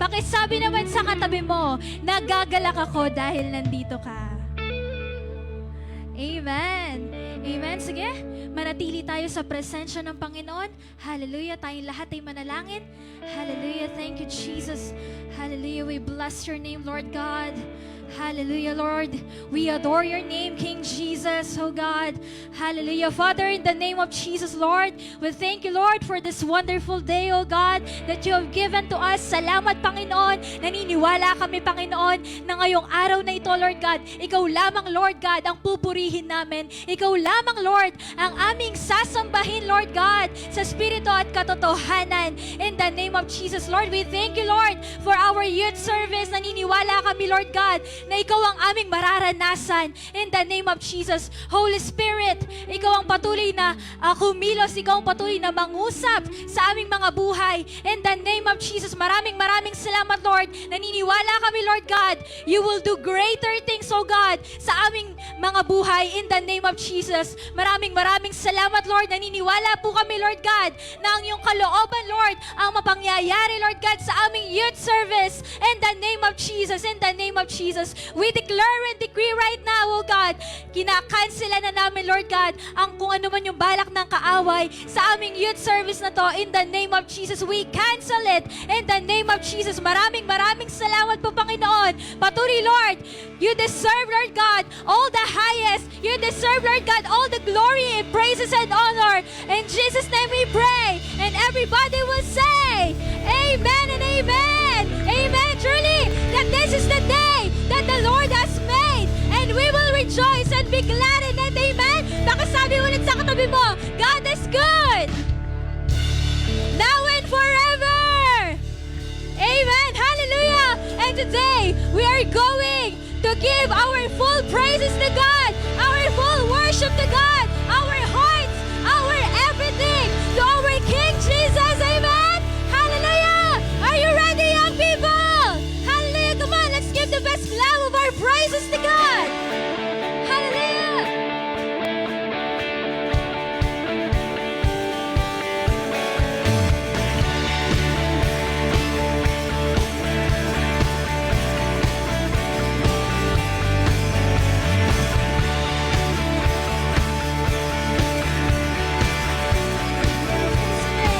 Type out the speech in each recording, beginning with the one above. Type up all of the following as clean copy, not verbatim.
Pakisabi naman sa katabi mo, nagagalak ako dahil nandito ka. Amen. Amen. Sige, manatili tayo sa presensya ng Panginoon. Hallelujah. Tayong lahat ay manalangin. Hallelujah. Thank you, Jesus. Hallelujah. We bless your name, Lord God. Hallelujah, Lord. We adore your name, King Jesus, oh God. Hallelujah. Father, in the name of Jesus, Lord, we thank you, Lord, for this wonderful day, oh God, that you have given to us. Salamat, Panginoon. Naniniwala kami, Panginoon, na ngayong araw na ito, Lord God, ikaw lamang, Lord God, ang pupurihin namin. Ikaw lamang, Lord, ang aming sasambahin, Lord God, sa spirito at katotohanan. In the name of Jesus, Lord, we thank you, Lord, for our youth service. Naniniwala kami, Lord God, na ikaw ang aming mararanasan. In the name of Jesus, Holy Spirit, ikaw ang patuloy na kumilos, ikaw ang patuloy na mangusap sa aming mga buhay. In the name of Jesus, maraming salamat, Lord. Naniniwala kami, Lord God, you will do greater things, oh God, sa aming mga buhay. In the name of Jesus, maraming salamat, Lord. Naniniwala po kami, Lord God, na ang iyong kalooban, Lord, ang mapangyayari, Lord God, sa aming youth service. In the name of Jesus, in the name of Jesus, we declare and decree right now, oh God, kinakansela na namin, Lord God, ang kung ano man yung balak ng kaaway sa aming youth service na to. In the name of Jesus, we cancel it. In the name of Jesus, maraming salamat po, Panginoon. Patuloy, Lord, you deserve, Lord God, all the highest. You deserve, Lord God, all the glory and praises and honor. In Jesus' name we pray. And everybody will say, Amen and Amen. Amen. Truly, that this is the day that the Lord has made, and we will rejoice and be glad in it. Amen. Pakisabi ulit sa katabi mo, God is good, now and forever. Amen. Hallelujah. And today, we are going to give our full praises to God, our full worship to God, our hearts, our everything to our King Jesus. Amen. Hallelujah. Are you ready, young people? Hallelujah. Come on, let's give the best clap of our praises to God. Hallelujah.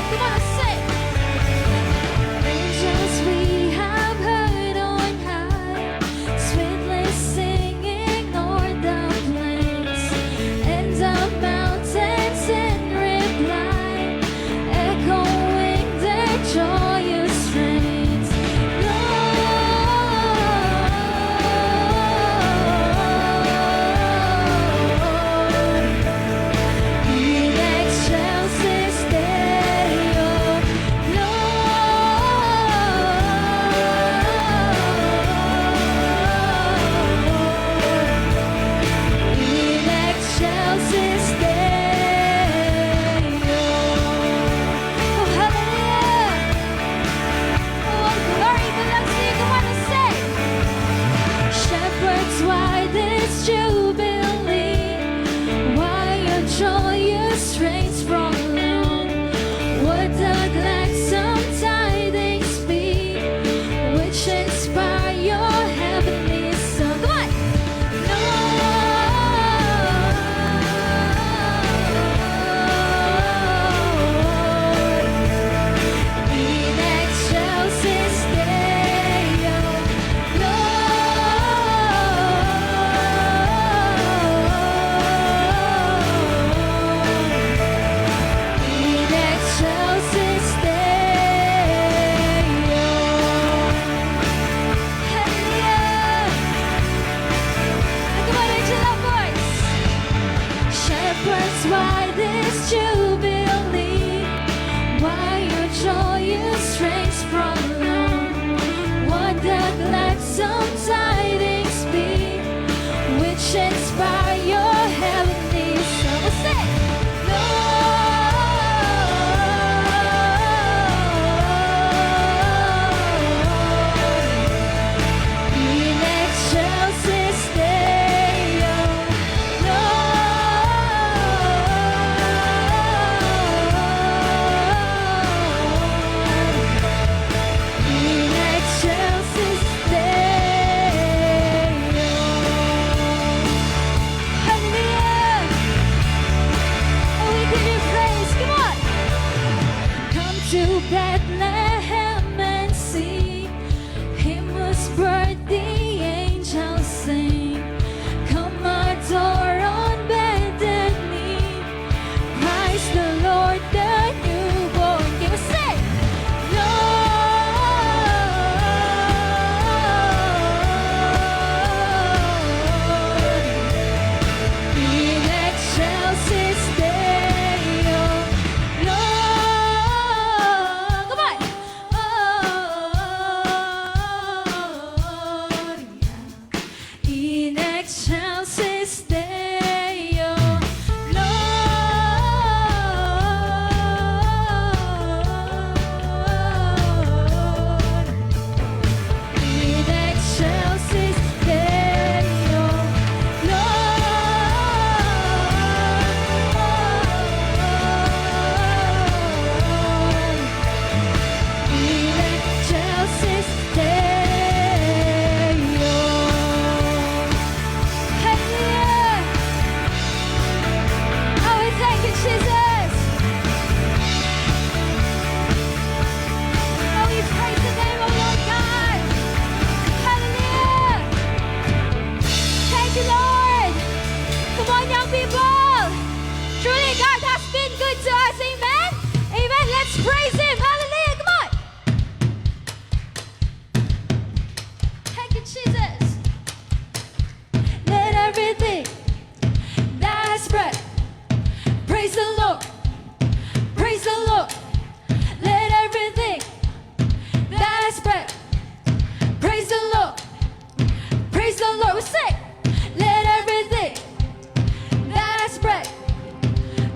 Come on, sing. Angels we have heard on high, sweetly singing o'er the plains, and the mountains in reply, echoing their joyous strains. Lord, in excelsis Deo, in excelsis Deo. Oh, hallelujah. Oh, glory belongs to you. Come on and say, shepherds, why this jubilee? Why your joyous strains prolong? Would the gladsome tidings be, which inspire your heavenly song? Come on! Lord, in excelsis Deo, in excelsis Deo. Hallelujah. Come on, raise your loud voice. Shepherds, why this jubilee? Why your joyous strains prolong? What the gladsome tidings be, which inspire your heavenly song? We'll sing. Lord, in excelsis Deo, Lord, to Bethlehem and see him whose birth the angels sing. Come adore on bended knee. Praise the Lord, the newborn King. We sing, Lord, in excelsis Deo, Lord. Come on. In excelsis Deo, Lord. In excelsis Deo, Lord. In excelsis Deo. Hallelujah. Oh, we thank you, Jesus. Oh, we praise the name of Lord God. Hallelujah. Thank you, Lord. Come on, young people. Truly, God has been good to us. Amen. Amen. Let's praise Him. Hallelujah. Come on. Thank you, Jesus. Let everything that has breath praise the Lord. Praise the Lord. Let everything that has breath praise the Lord. Praise the Lord. We sing. Let everything that has breath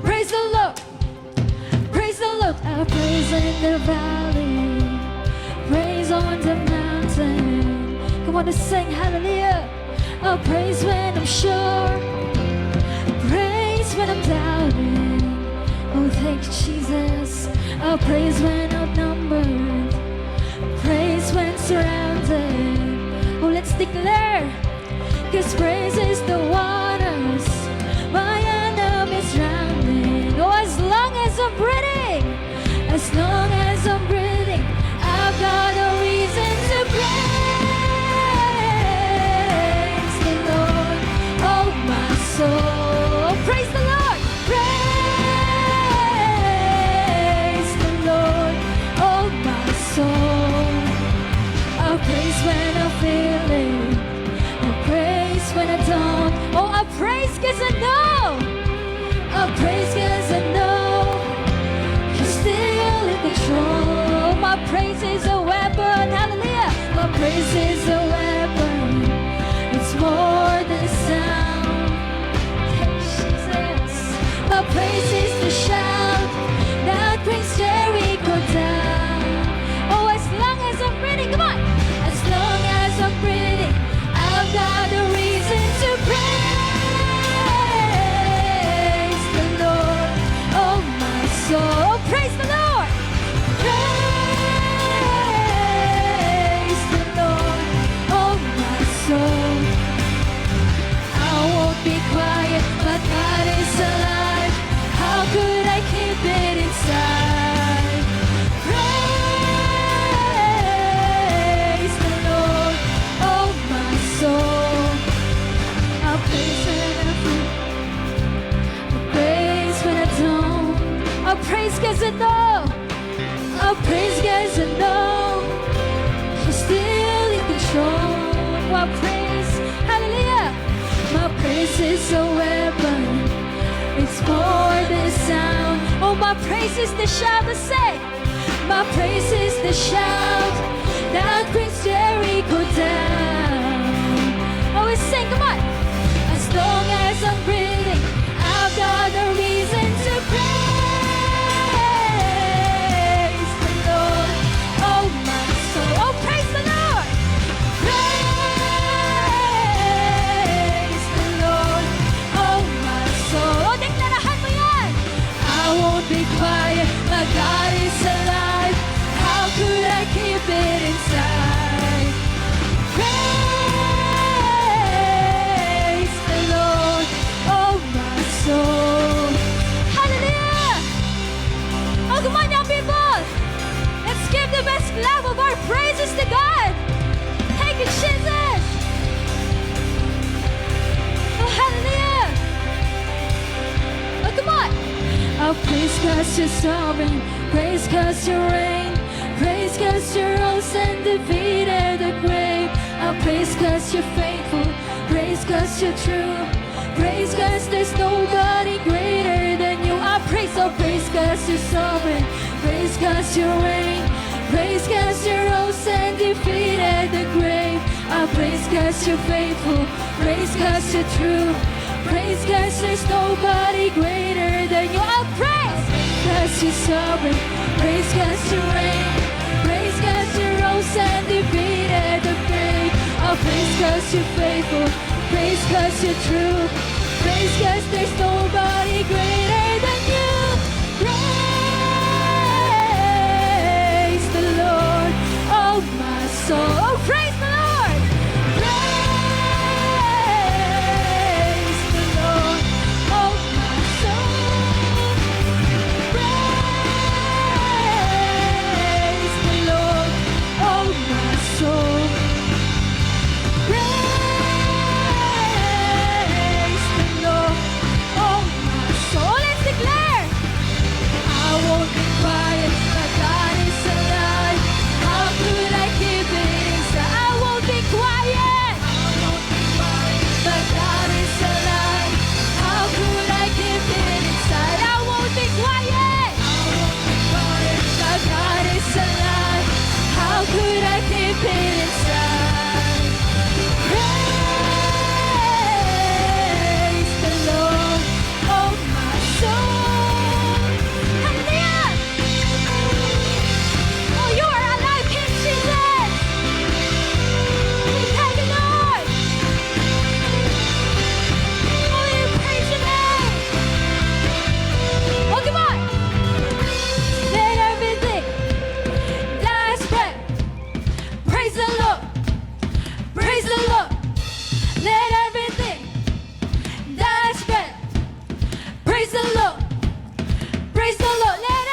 praise the Lord. Praise the Lord. I praise in the valley. Praise on the mountain. Come on, to sing hallelujah. I'll praise when I'm sure. Praise when I'm doubting. Oh, thank you, Jesus. I'll praise when outnumbered. Praise when surrounded. Oh, let's declare. 'Cause praise is the waters my enemies drowning. Oh, as long as I'm breathing, as long as I'm breathing, I've got a reason to praise the Lord. Oh, my soul, praise the Lord. Praise the Lord. Oh, my soul. I'll praise when I'm feeling. I'll praise when I don't. Oh, I'll praise 'cause I know. I'll praise 'cause I know You're still in control. My praise is a weapon. Hallelujah. My praise is a weapon. It's more than sound. Thank Jesus. My praise is the shout that brings Jericho down. Oh, as long as I'm breathing, come on. As long as I'm breathing, I've got a reason to praise the Lord. Oh, my soul, praise the Lord. Praise the Lord. Oh, my soul. I won't be quiet, but God is alive. How could I keep it inside? Praise the Lord, oh my soul. I'll praise when I feel, I'll praise when I don't. I'll praise 'cause I know, I'll praise 'cause I know You're still in control. I'll praise, hallelujah. My praise is a weapon. It's more than sound. Oh, my praise is the shout to say. My praise is the shout that brings Jericho down. Oh, we sing, come on. As long as I'm breathing, I've got a reason to praise the Lord. Oh, my soul. Oh, praise the Lord. Praise the Lord. Oh, my soul. Oh, deklarahan mo yan. I won't be quiet. My God is alive. How could I keep clap of our praises to God. Thank you, Jesus. Oh, hallelujah. Oh, come on. Oh, praise 'cause you're sovereign. Praise 'cause you reign. Praise 'cause you rose and defeated the grave. Oh, praise 'cause you're faithful. Praise 'cause you're true. Praise 'cause there's nobody greater than you. I praise, oh, praise 'cause you're sovereign. Praise 'cause you reign. Praise 'cause you rose and defeated the grave. I praise 'cause you're faithful. Praise 'cause you're true. Praise 'cause there's nobody greater than you. I praise 'cause you're sovereign. Praise 'cause you reign. Praise 'cause you rose and defeated the grave. I praise 'cause you're faithful. Praise 'cause you're true. Praise 'cause there's nobody greater than you. Praise the Lord, oh my soul. Oh, praise the Lord. Praise the Lord, oh my soul. Praise the Lord, oh my soul. Praise the Lord, oh my soul. Let's declare. I won't be quiet, but God is alive. How could I keep it inside? I won't be quiet. I won't be quiet, but God is alive. How could I keep it inside? I won't be quiet. I won't be quiet, but God is alive. How could I keep it inside? Praise the Lord, oh my soul. Hallelujah! Oh, you are alive, King Jesus! We thank you, Lord! Oh, you praise your name! Oh, come on! Let everything that has breath praise the Lord! Praise the Lord! Let everything that has breath praise the Lord! Praise the Lord! Let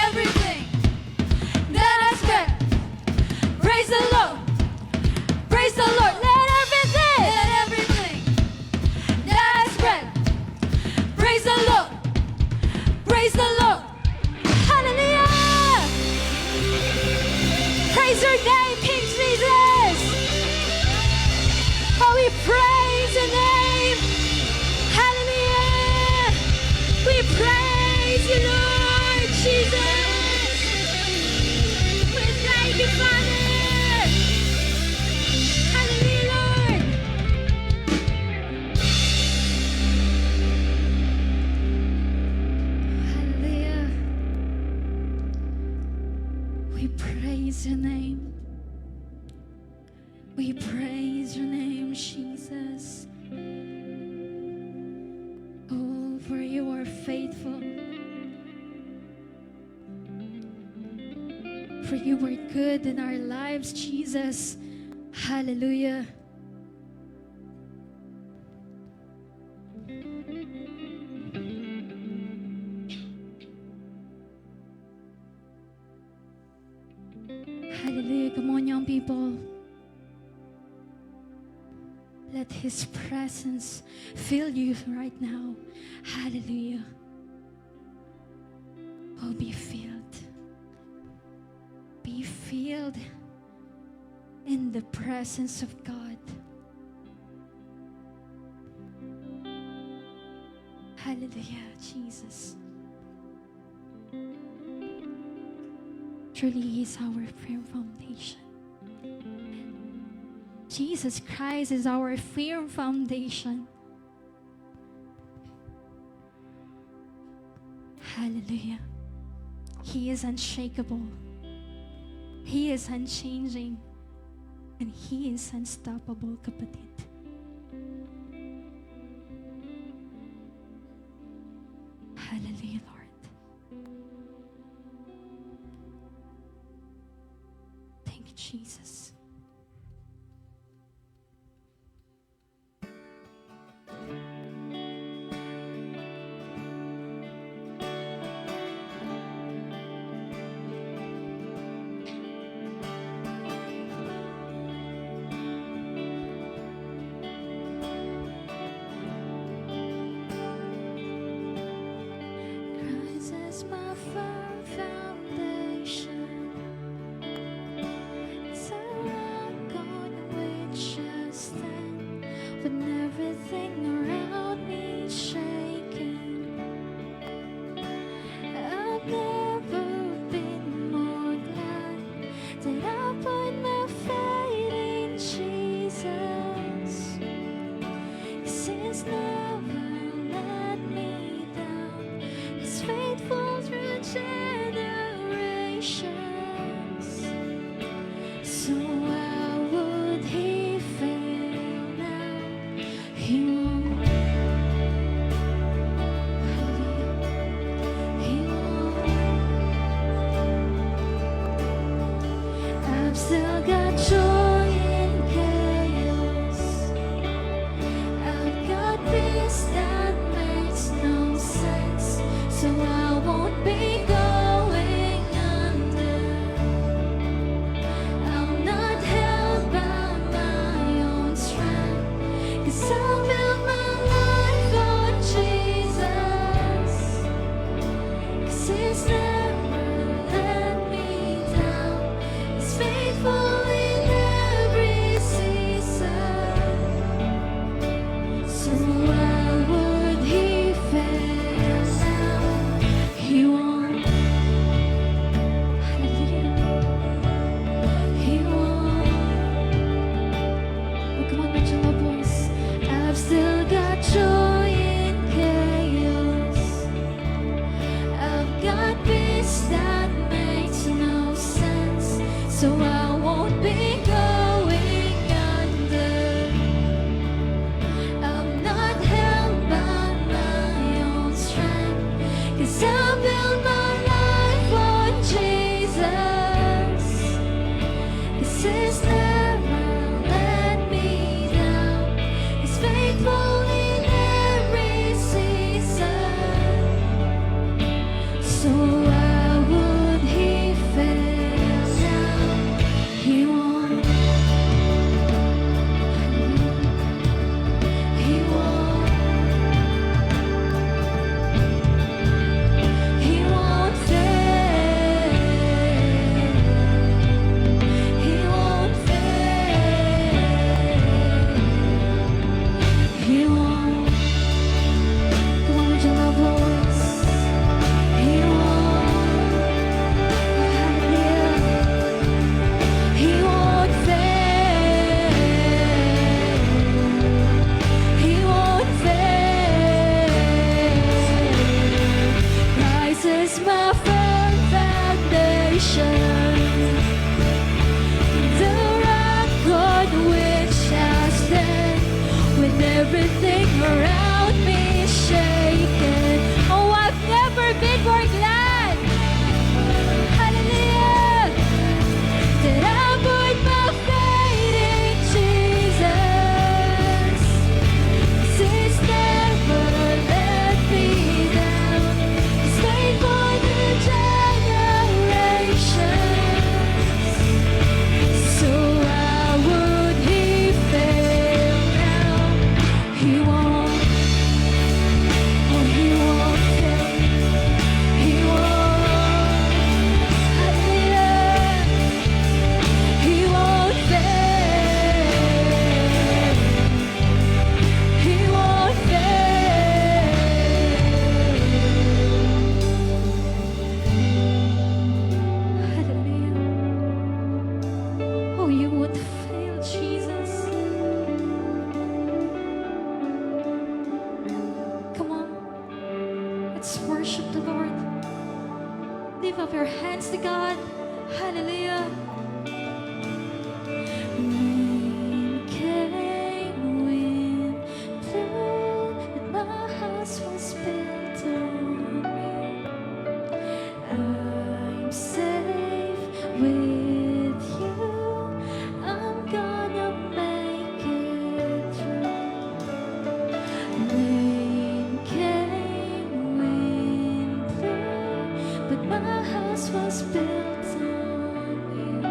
everything that has breath praise the Lord! Praise the Lord! Let everything that has breath praise the Lord! Praise the Lord! Hallelujah! Praise your name, King Jesus! Oh, we praise your name! Hallelujah! We praise you, Lord Jesus! We thank you, Father! Hallelujah, Lord! Hallelujah! We praise your name. We praise your name, Jesus. Oh, for you are faithful. For you are good in our lives, Jesus. Hallelujah. Hallelujah. Come on, young people. Let His presence fill you right now. Hallelujah. Oh, be filled. Be filled in the presence of God. Hallelujah, Jesus. Truly, He is our firm foundation. Jesus Christ is our firm foundation. Hallelujah. He is unshakable. He is unchanging. And He is unstoppable, kapatid. Hallelujah, Lord. Thank you, Jesus. everything around me is shaking. I've never been more glad that I put my faith in Jesus. 'Cause He's never let me down. He's faithful through generations. So why would He fail now? He won't. He won't. I've still got joy in chaos. I've got peace that makes no sense. So I won't be going under. I'm not held by my own strength. 'Cause I built my life on Jesus. 'Cause He's never let me down. He's faithful in every season. So why would He fail now? He won't. Hallelujah. He won't. Oh, come on, make your voice. I've still got joy in chaos. I've got peace that makes no sense. So I won't be going under. I'm not held by my own strength. 'Cause I built my life on Jesus. 'Cause He's never let me down. He's faithful in every season. So why would He fail now? He won't. He won't. He won't fail. He won't fail. He won't. Come on, with your loud voice. He won't. Hallelujah. He won't fail. He won't fail. Christ is my firm foundation, the rock on which I stand. When everything around me is shaken, oh, I've never been more glad. Hallelujah. That I put my faith in Jesus. 'Cause He's never let me down. He's faithful to generations. So why would He fail now? He won't. Oh, He won't fail. He won't. Hallelujah. He won't fail. He won't fail. Hallelujah. Oh, You won't fail, Jesus. Come on, let's worship the Lord. Lift up your hands to God. Hallelujah. Rain came, wind blew, but my house was built on you. I'm safe with you. I'm gonna make it through. Rain came, wind blew, but my house was built on you.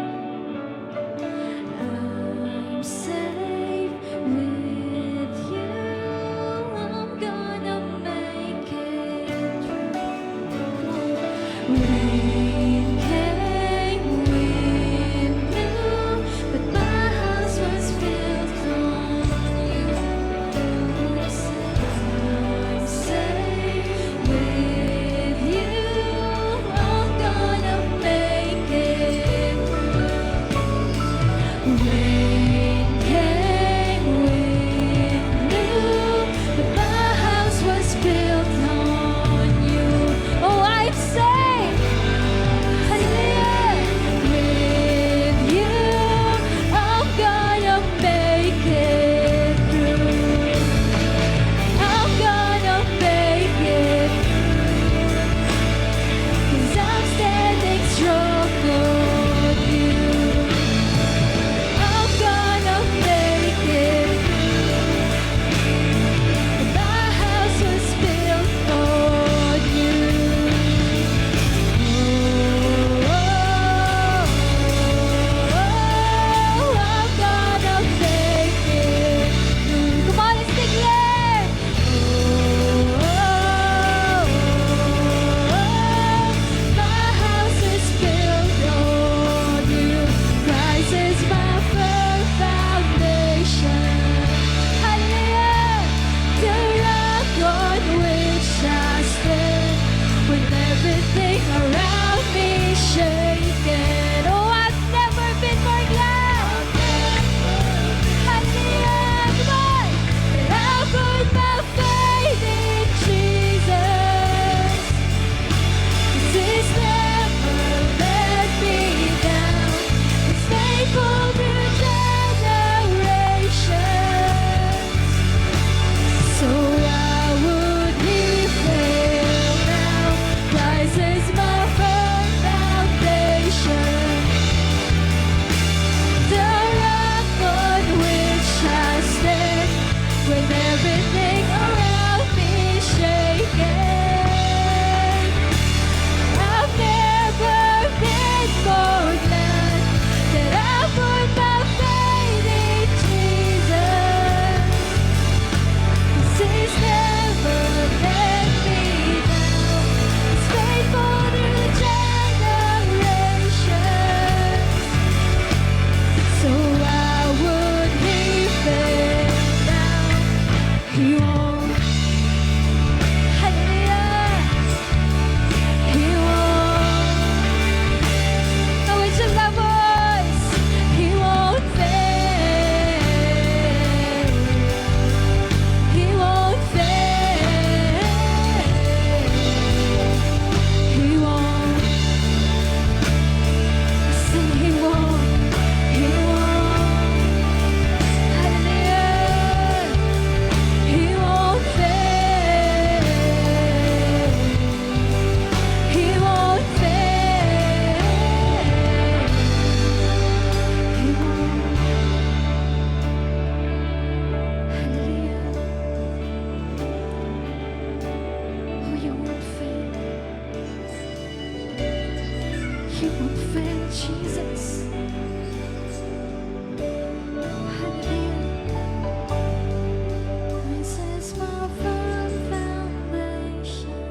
You won't fail, Jesus. Hallelujah. This is my firm foundation.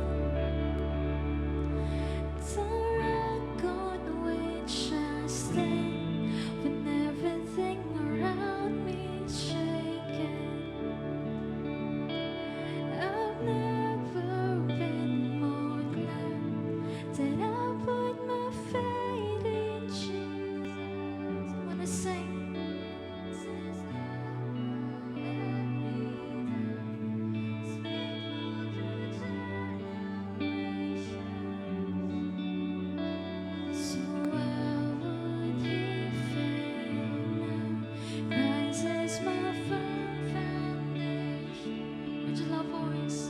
It's a rock on which I stand when everything around me is shaking. I've never been more glad that I put my faith in Jesus. I wanna sing. So why would he fail now? Christ is my firm foundation. Would you love voice?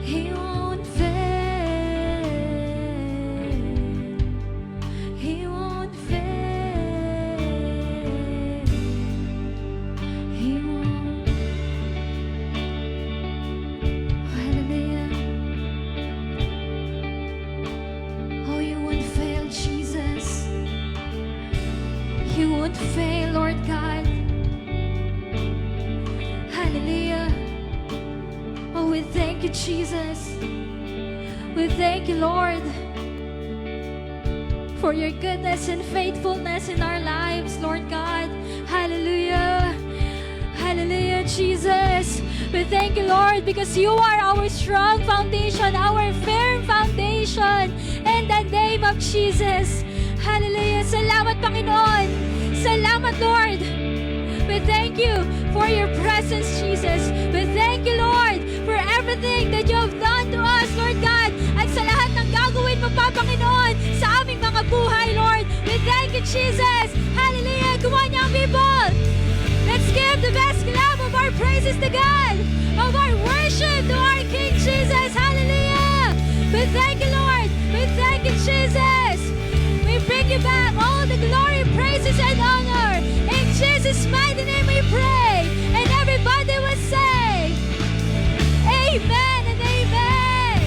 He won't fail. He won't fail. He won't. Hallelujah. Oh, you won't fail, Jesus. You won't fail, Lord God. Hallelujah. Oh, we thank you, Jesus. We thank you, Lord, for your goodness and faithfulness in our lives, Lord God. Hallelujah. Hallelujah, Jesus. We thank you, Lord, because you are our strong foundation, our firm foundation. In the name of Jesus. Hallelujah. Salamat, Panginoon. Salamat, Lord. We thank you for your presence, Jesus. We thank you, Lord, for everything that you have done to us, Lord God. At sa lahat ng gagawin mo pa, Panginoon, sa aming mga buhay, Lord. We thank you, Jesus. Hallelujah. Come on, young people. Let's give the best clap of our praises to God, of our worship to our King Jesus. Hallelujah. We thank you, Lord. We thank you, Jesus. We bring you back all the glory, praises, and honor. In Jesus' mighty name we pray. And everybody will say, Amen and amen.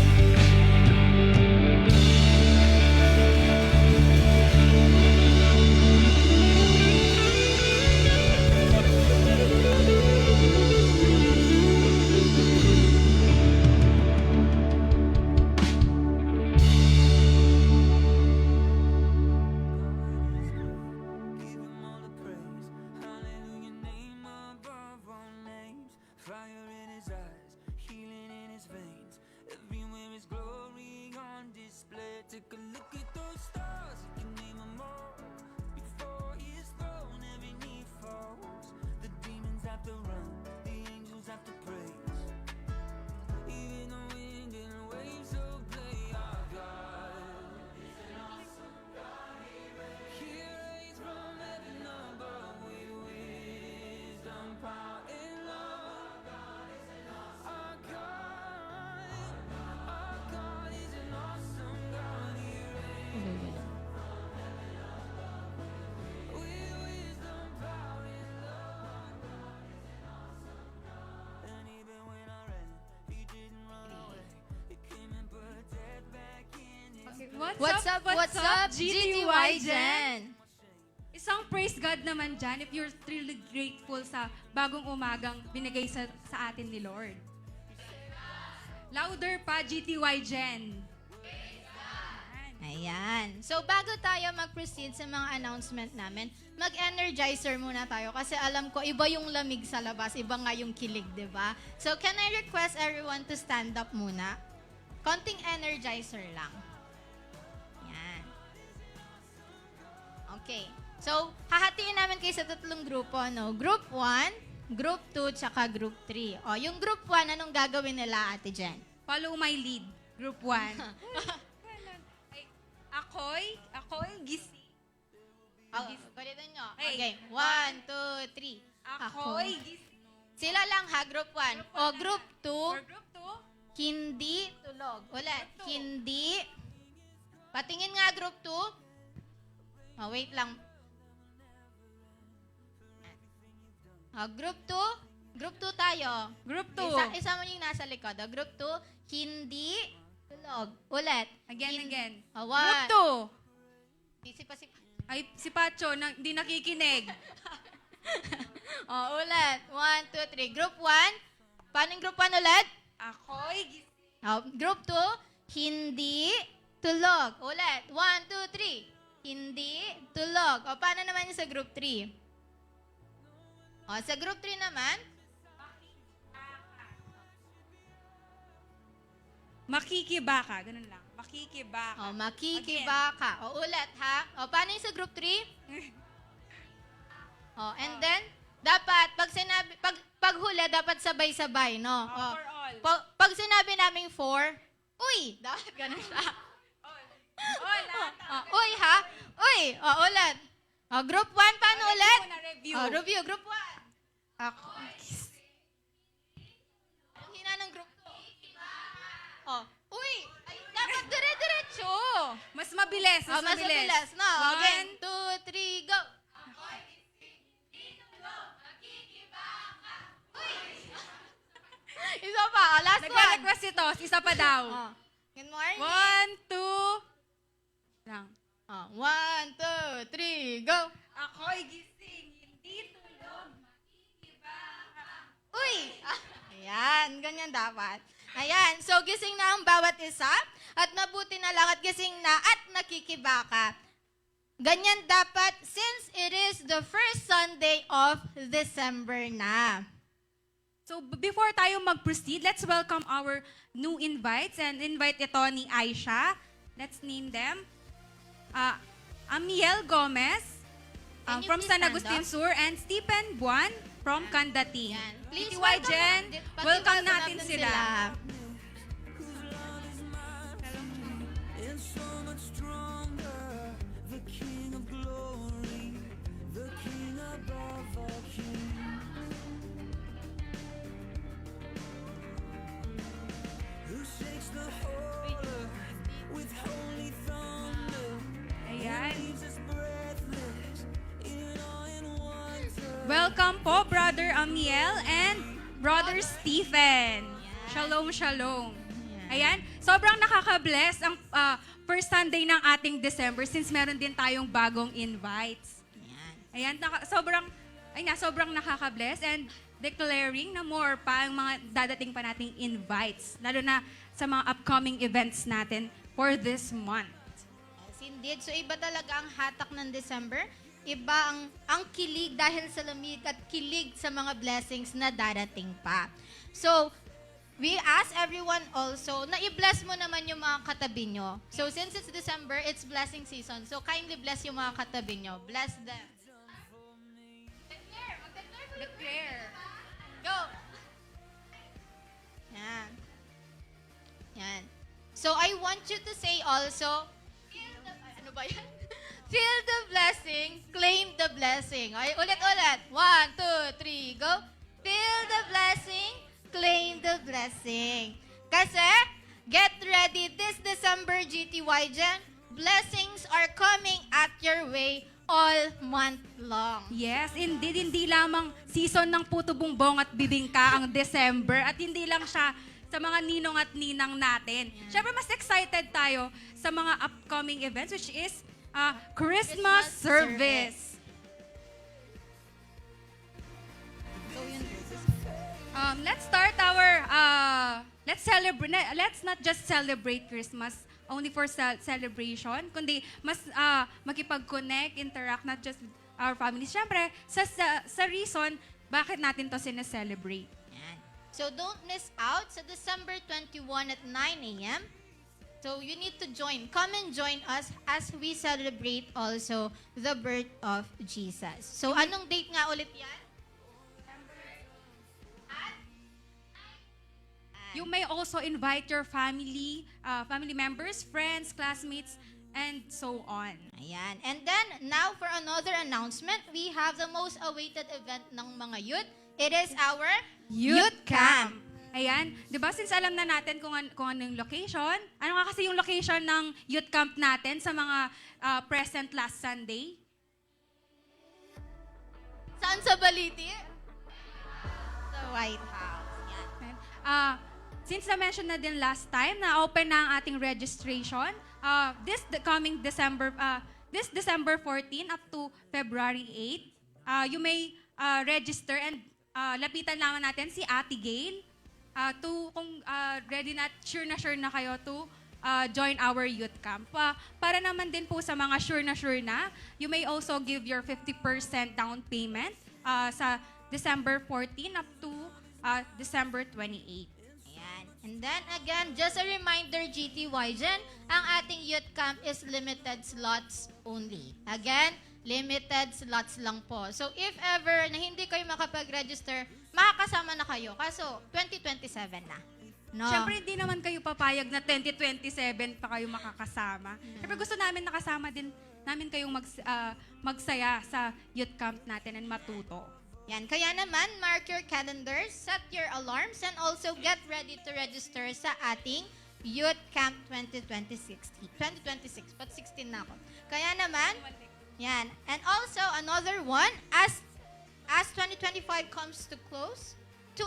Give him all the praise. Hallelujah, name above all names. Fire in his eyes, healing in his veins. Everywhere his glory on display. Take a look at those stars, you can name them all. Before his throne, every knee falls. The demons have to run, the angels have to praise. Even the wind and the waves obey our God. He reigns from heaven above with wisdom, power, and love. Our God is an awesome God. He reigns with wisdom, power, and love. And even when I ran, he didn't run away. He came and put death back in his What's up, GTY Gen? isang praise God naman dyan if you're truly grateful sa bagong umagang binigay sa atin ni Lord. Louder pa, GTY Jen. Ayan. So, bago tayo mag-proceed sa mga announcement namin, mag-energizer muna tayo kasi alam ko, iba yung lamig sa labas, iba nga yung kilig, di ba? So, can I request everyone to stand up muna? Konting energizer lang. Yan. Okay. So, hahatiin namin kayo sa tatlong grupo, no? Group 1, Group 2, tsaka Group 3. O, yung Group 1, anong gagawin nila, Ate Jen? Follow my lead. Group 1. Ako'y gising. Oh, palitan nyo. Okay. Okay. 1, 2, 3. Ako'y gising. Sila lang ha, Group 1. O, Group 2, For Group 2, hindi tulog. Ulit, Group two. hindi. Patingin nga, Group 2. Oh, wait lang. Group 2. Group 2 tayo. Group 2. Isa mo yung nasa likod. Group 2, hindi tulog. Ulit. Again. One. Group 2. Busy pa si... Ay, si Pacho, hindi nakikinig. Ulit. 1, 2, 3. Group 1. Paano yung Group 1 ulit? Ako'y gising. Group 2, hindi tulog. Ulit. 1, 2, 3. Hindi tulog. Paano naman yung sa Group 3? Sa Group 3 naman, Makikibaka. Ganun lang. Makikibaka. makikibaka. Ulit ha. Paano yung sa Group 3? And then, dapat, pag huli, dapat sabay-sabay, no? For all. Pag sinabi naming 4, uy! Dapat ganun siya. Uy, ha? Uy! Ulit. Group 1, paano ulit? Review. Review, Group 1. Ako. Ang hina ng Group 2. Uy! Ay, dapat dire-diretso. Mas mabilis. Mas mabilis. No, again. 2, 3, go. Isa pa. Last one. Nagre-request ito. Isa pa daw. Good morning. 1, 2. Lang. 1, 2, 3, go. Ako'y gising. Hindi tulog. Uy! Ayan, ganyan dapat. Ayan, so gising na ang bawat isa at mabuti na lang at gising na at nakikibaka. Ganyan dapat since it is the first Sunday of December na. So, before tayo mag-proceed, let's welcome our new invites and invite ito ni Aisha. Let's name them. Amiel Gomez Can you from please San stand Agustin up? Sur and Stephen Buan from Candati. Ayan. Please TTY welcome Jen, pati welcome welcome natin sila. and so much stronger. The King of Glory, the King above all kings, who shakes the whole earth with holy thunder, Ayan. leaves us breathless in awe and wonder. Welcome po, Brother Amiel and Brother Stephen. Shalom, shalom. Ayan, sobrang nakaka-bless ang first Sunday ng ating December since meron din tayong bagong invites. Ayan, sobrang nakaka-bless and declaring na more pa ang mga dadating pa nating invites, lalo na sa mga upcoming events natin for this month. Yes, indeed. So iba talaga ang hatak ng December. Iba ang kilig dahil sa lamig at kilig sa mga blessings na darating pa. So, we ask everyone also na i-bless mo naman yung mga katabi nyo. So, since it's December, it's blessing season. So, kindly bless yung mga katabi nyo. Bless them. Declare. Go. Yan. Yan. So, I want you to say also, ano ba yan? Feel the blessing, claim the blessing. Okay, ulit-ulit. 1, 2, 3, go. Feel the blessing, claim the blessing. Kasi, get ready this December, GTY Jen. Blessings are coming at your way all month long. Yes, indeed, hindi lamang season ng puto bumbong at bibingka ang December at hindi lang siya sa mga ninong at ninang natin. Siyempre, mas excited tayo sa mga upcoming events which is Christmas service. So, yun. Let's start our, let's celebrate, let's not just celebrate Christmas only for celebration, kundi mas makipag-connect, interact, not just with our families. Siyempre, sa reason, bakit natin to sineselebrate. Yan. So, don't miss out sa December 21 at 9 a.m. So, you need to join. Come and join us as we celebrate also the birth of Jesus. So, anong date nga ulit yan? You may also invite your family, family members, friends, classmates, and so on. Ayan. And then, now for another announcement, we have the most awaited event ng mga youth. It is our Youth Camp. Ayan, 'di ba since alam na natin kung ano yung location, ano nga kasi yung location ng youth camp natin sa mga present last Sunday? Saan sa Baliti? Sa White House. Yan. Since na-mention na din last time na open na ang ating registration, this December 14 up to February 8, you may register and lapitan naman natin si Ate Gail kung ready na sure na kayo to join our youth camp. Para naman din po sa mga sure na, you may also give your 50% down payment sa December 14 up to December 28. Ayan. And then again, just a reminder, GTY dyan, ang ating youth camp is limited slots only. Again, limited slots lang po. So if ever na hindi kayo makapag-register, makakasama na kayo. Kaso, 2027 na. No? Siyempre, hindi naman kayo papayag na 2027 pa kayo makakasama. Siyempre, gusto namin nakasama din namin kayong magsaya sa youth camp natin and matuto. Yan. Kaya naman, mark your calendars, set your alarms, and also get ready to register sa ating Youth Camp 2026. 2026, but 16 na ako. Kaya naman, yan. And also, another one, as 2025 comes to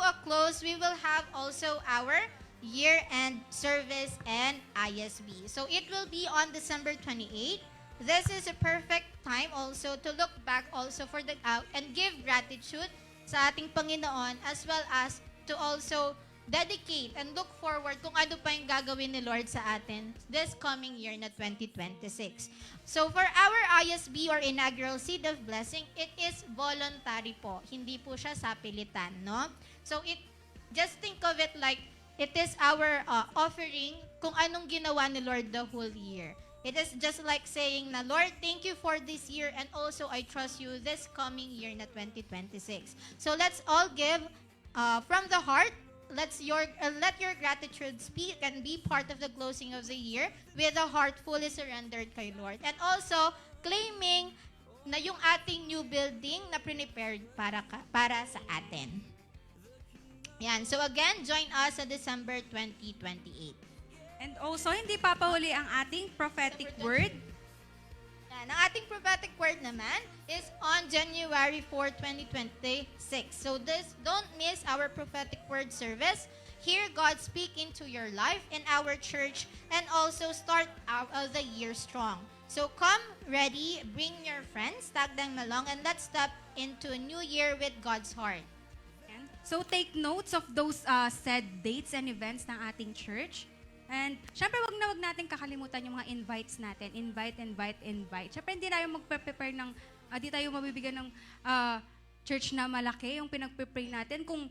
a close, we will have also our year-end service and ISB. So it will be on December 28. This is a perfect time also to look back also for and give gratitude sa ating Panginoon, as well as to also dedicate and look forward kung ano pa yung gagawin ni Lord sa atin this coming year na 2026. So for our ISB or inaugural seed of blessing, it is voluntary po. Hindi po siya sa pilitan, no? So just think of it like it is our offering kung anong ginawa ni Lord the whole year. It is just like saying na, Lord, thank you for this year and also I trust you this coming year na 2026. So let's all give from the heart. Let your gratitude speak and be part of the closing of the year with a heart fully surrendered kay Lord. And also, claiming na yung ating new building na prepared para sa atin. Yan. So again, join us sa December 2028. And also, hindi papahuli ang ating prophetic word. Yan. Ang ating prophetic word naman is on January 4, 2026. So don't miss our prophetic word service. Hear God speak into your life in our church and also start out of the year strong. So come ready, bring your friends, tag them along, and let's step into a new year with God's heart. So take notes of those said dates and events ng ating church. And syempre, wag natin kakalimutan yung mga invites natin. Invite. Syempre, hindi tayo magpe-prepare ng, di tayo mabibigyan ng church na malaki, yung pinag-prepare natin. Kung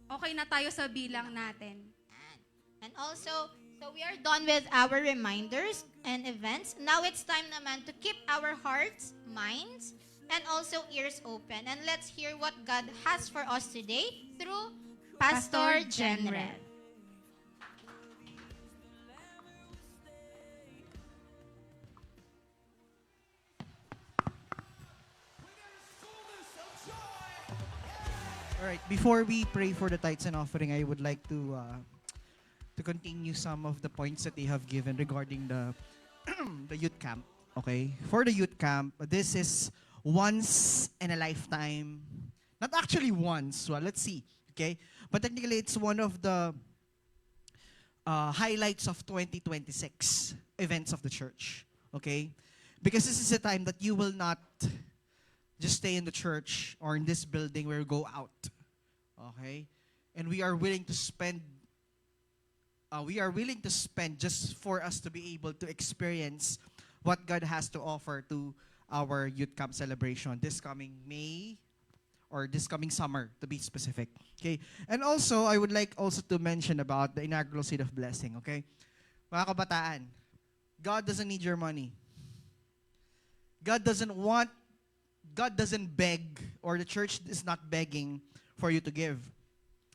okay na tayo sa bilang natin. And also, so we are done with our reminders and events. Now it's time naman to keep our hearts, minds, and also ears open. And let's hear what God has for us today through Pastor General. All right, before we pray for the tithes and offering, I would like to continue some of the points that they have given regarding the the youth camp. Okay, for the youth camp, this is once in a lifetime. Not actually once. Well, let's see. Okay, but technically, it's one of the highlights of 2026 events of the church. Okay, because this is a time that you will not just stay in the church or in this building, we go out. Okay? And we are willing to spend just for us to be able to experience what God has to offer to our youth camp celebration this coming May or this coming summer, to be specific. Okay? And also, I would like also to mention about the inaugural seed of blessing. Okay? Mga kabataan, God doesn't need your money. God doesn't beg, or the church is not begging for you to give.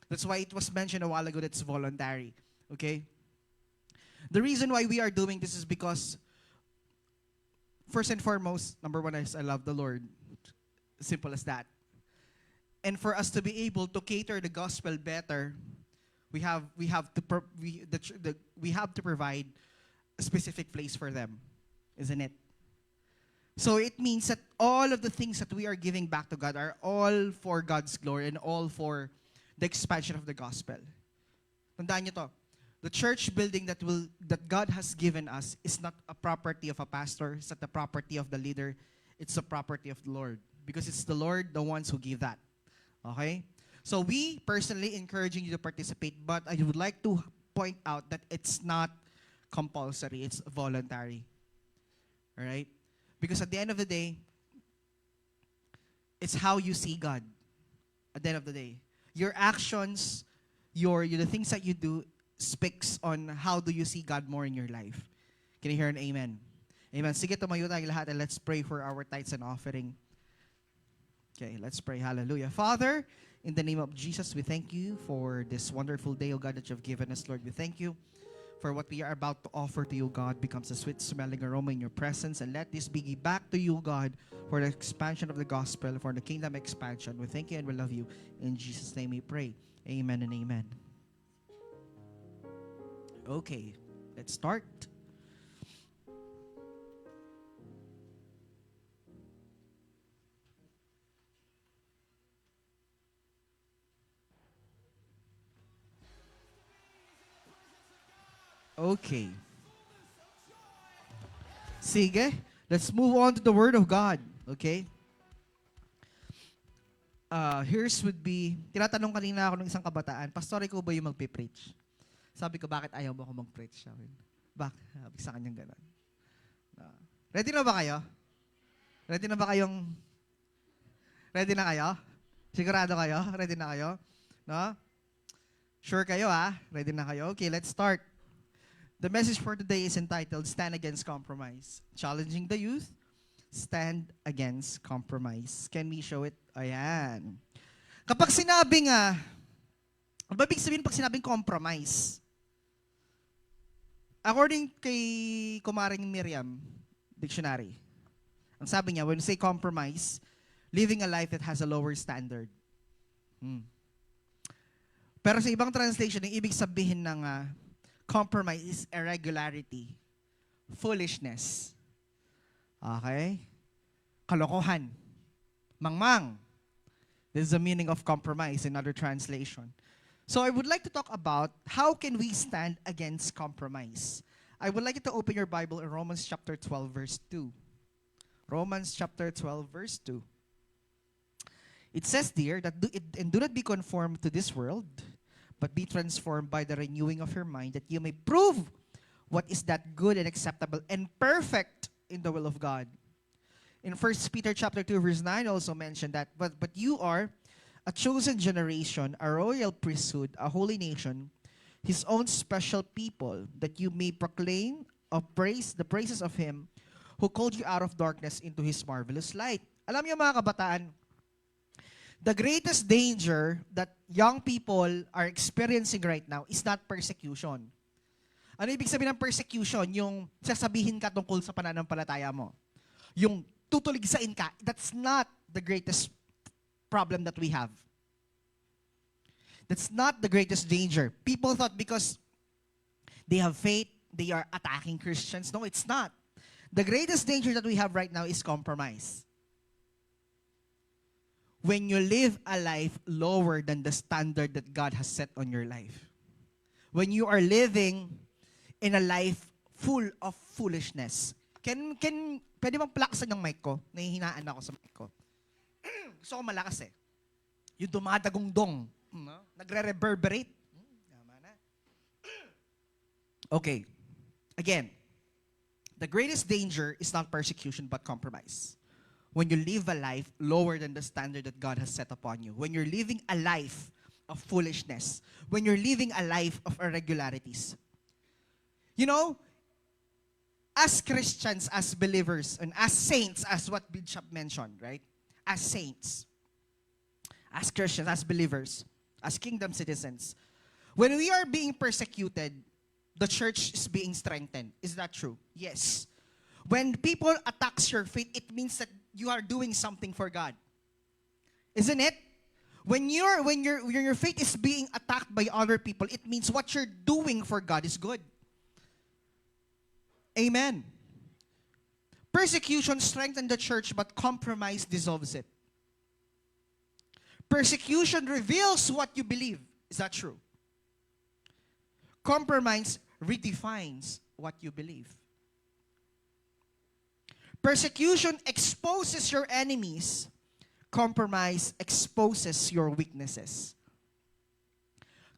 That's why it was mentioned a while ago that it's voluntary. Okay? The reason why we are doing this is because, first and foremost, number one is I love the Lord. Simple as that. And for us to be able to cater the gospel better, we have to provide a specific place for them, isn't it? So it means that all of the things that we are giving back to God are all for God's glory and all for the expansion of the gospel. Tandaan niyo to. The church building that God has given us is not a property of a pastor, it's not the property of the leader, it's the property of the Lord. Because it's the Lord, the ones who give that. Okay? So we personally encouraging you to participate, but I would like to point out that it's not compulsory, it's voluntary. Alright? Because at the end of the day, it's how you see God. At the end of the day. Your actions, the things that you do speaks on how do you see God more in your life. Can you hear an amen? Amen. Sige, tumayo tayong lahat and let's pray for our tithes and offering. Okay, let's pray. Hallelujah. Father, in the name of Jesus, we thank you for this wonderful day, O God, that you've given us, Lord. We thank you for what we are about to offer to you, God, becomes a sweet-smelling aroma in your presence. And let this be back to you, God, for the expansion of the gospel, for the kingdom expansion. We thank you and we love you. In Jesus' name we pray. Amen and amen. Okay, let's start. Okay. Sige, let's move on to the Word of God. Okay? Here's would be, tinatanong kanina ako ng isang kabataan, Pastor, ikaw ba yung magpe-preach? Sabi ko, bakit ayaw mo ako mag-preach? Sabi sa kanyang gano'n. Ready na ba kayo? Ready na kayo? Sigurado kayo? Ready na kayo? No? Sure kayo, ha? Ready na kayo? Okay, let's start. The message for today is entitled, Stand Against Compromise. Challenging the youth, stand against compromise. Can we show it? Ayan. Kapag sinabing, ano ba ibig sabihin pag sinabing compromise? According kay Kumaring Miriam, dictionary, ang sabi niya, when we say compromise, living a life that has a lower standard. Pero sa ibang translation, ang ibig sabihin ng compromise is irregularity, foolishness, okay? Kalokohan, mangmang. This is the meaning of compromise in other translation. So I would like to talk about how can we stand against compromise. I would like you to open your Bible in Romans chapter 12, verse 2. Romans chapter 12, verse 2. It says there that do not be conformed to this world, but be transformed by the renewing of your mind, that you may prove what is that good and acceptable and perfect in the will of God. In 1 Peter chapter 2, verse 9 also mentioned that, but you are a chosen generation, a royal priesthood, a holy nation, His own special people, that you may proclaim the praises of Him who called you out of darkness into His marvelous light. Alam niyo mga kabataan, the greatest danger that young people are experiencing right now is not persecution. Ano ibig sabihin ng persecution? Yung sasabihin ka tungkol sa pananampalataya mo. Yung tutuligsain ka, that's not the greatest problem that we have. That's not the greatest danger. People thought because they have faith, they are attacking Christians. No, it's not. The greatest danger that we have right now is compromise. When you live a life lower than the standard that God has set on your life. When you are living in a life full of foolishness. Pwede bang plaksan yung mic ko? Nahihinaan ako sa mic ko. gusto ko malakas eh. Yung dumadagong-dong. No? Nagre-reverberate. Tama na. Okay. Again, the greatest danger is not persecution but compromise. When you live a life lower than the standard that God has set upon you. When you're living a life of foolishness. When you're living a life of irregularities. You know, as Christians, as believers, and as saints, as what Bishop mentioned, right? As saints, as Christians, as believers, as kingdom citizens, when we are being persecuted, the church is being strengthened. Is that true? Yes. When people attacks your faith, it means that you are doing something for God. Isn't it? When your faith is being attacked by other people, it means what you're doing for God is good. Amen. Persecution strengthens the church, but compromise dissolves it. Persecution reveals what you believe. Is that true? Compromise redefines what you believe. Persecution exposes your enemies. Compromise exposes your weaknesses.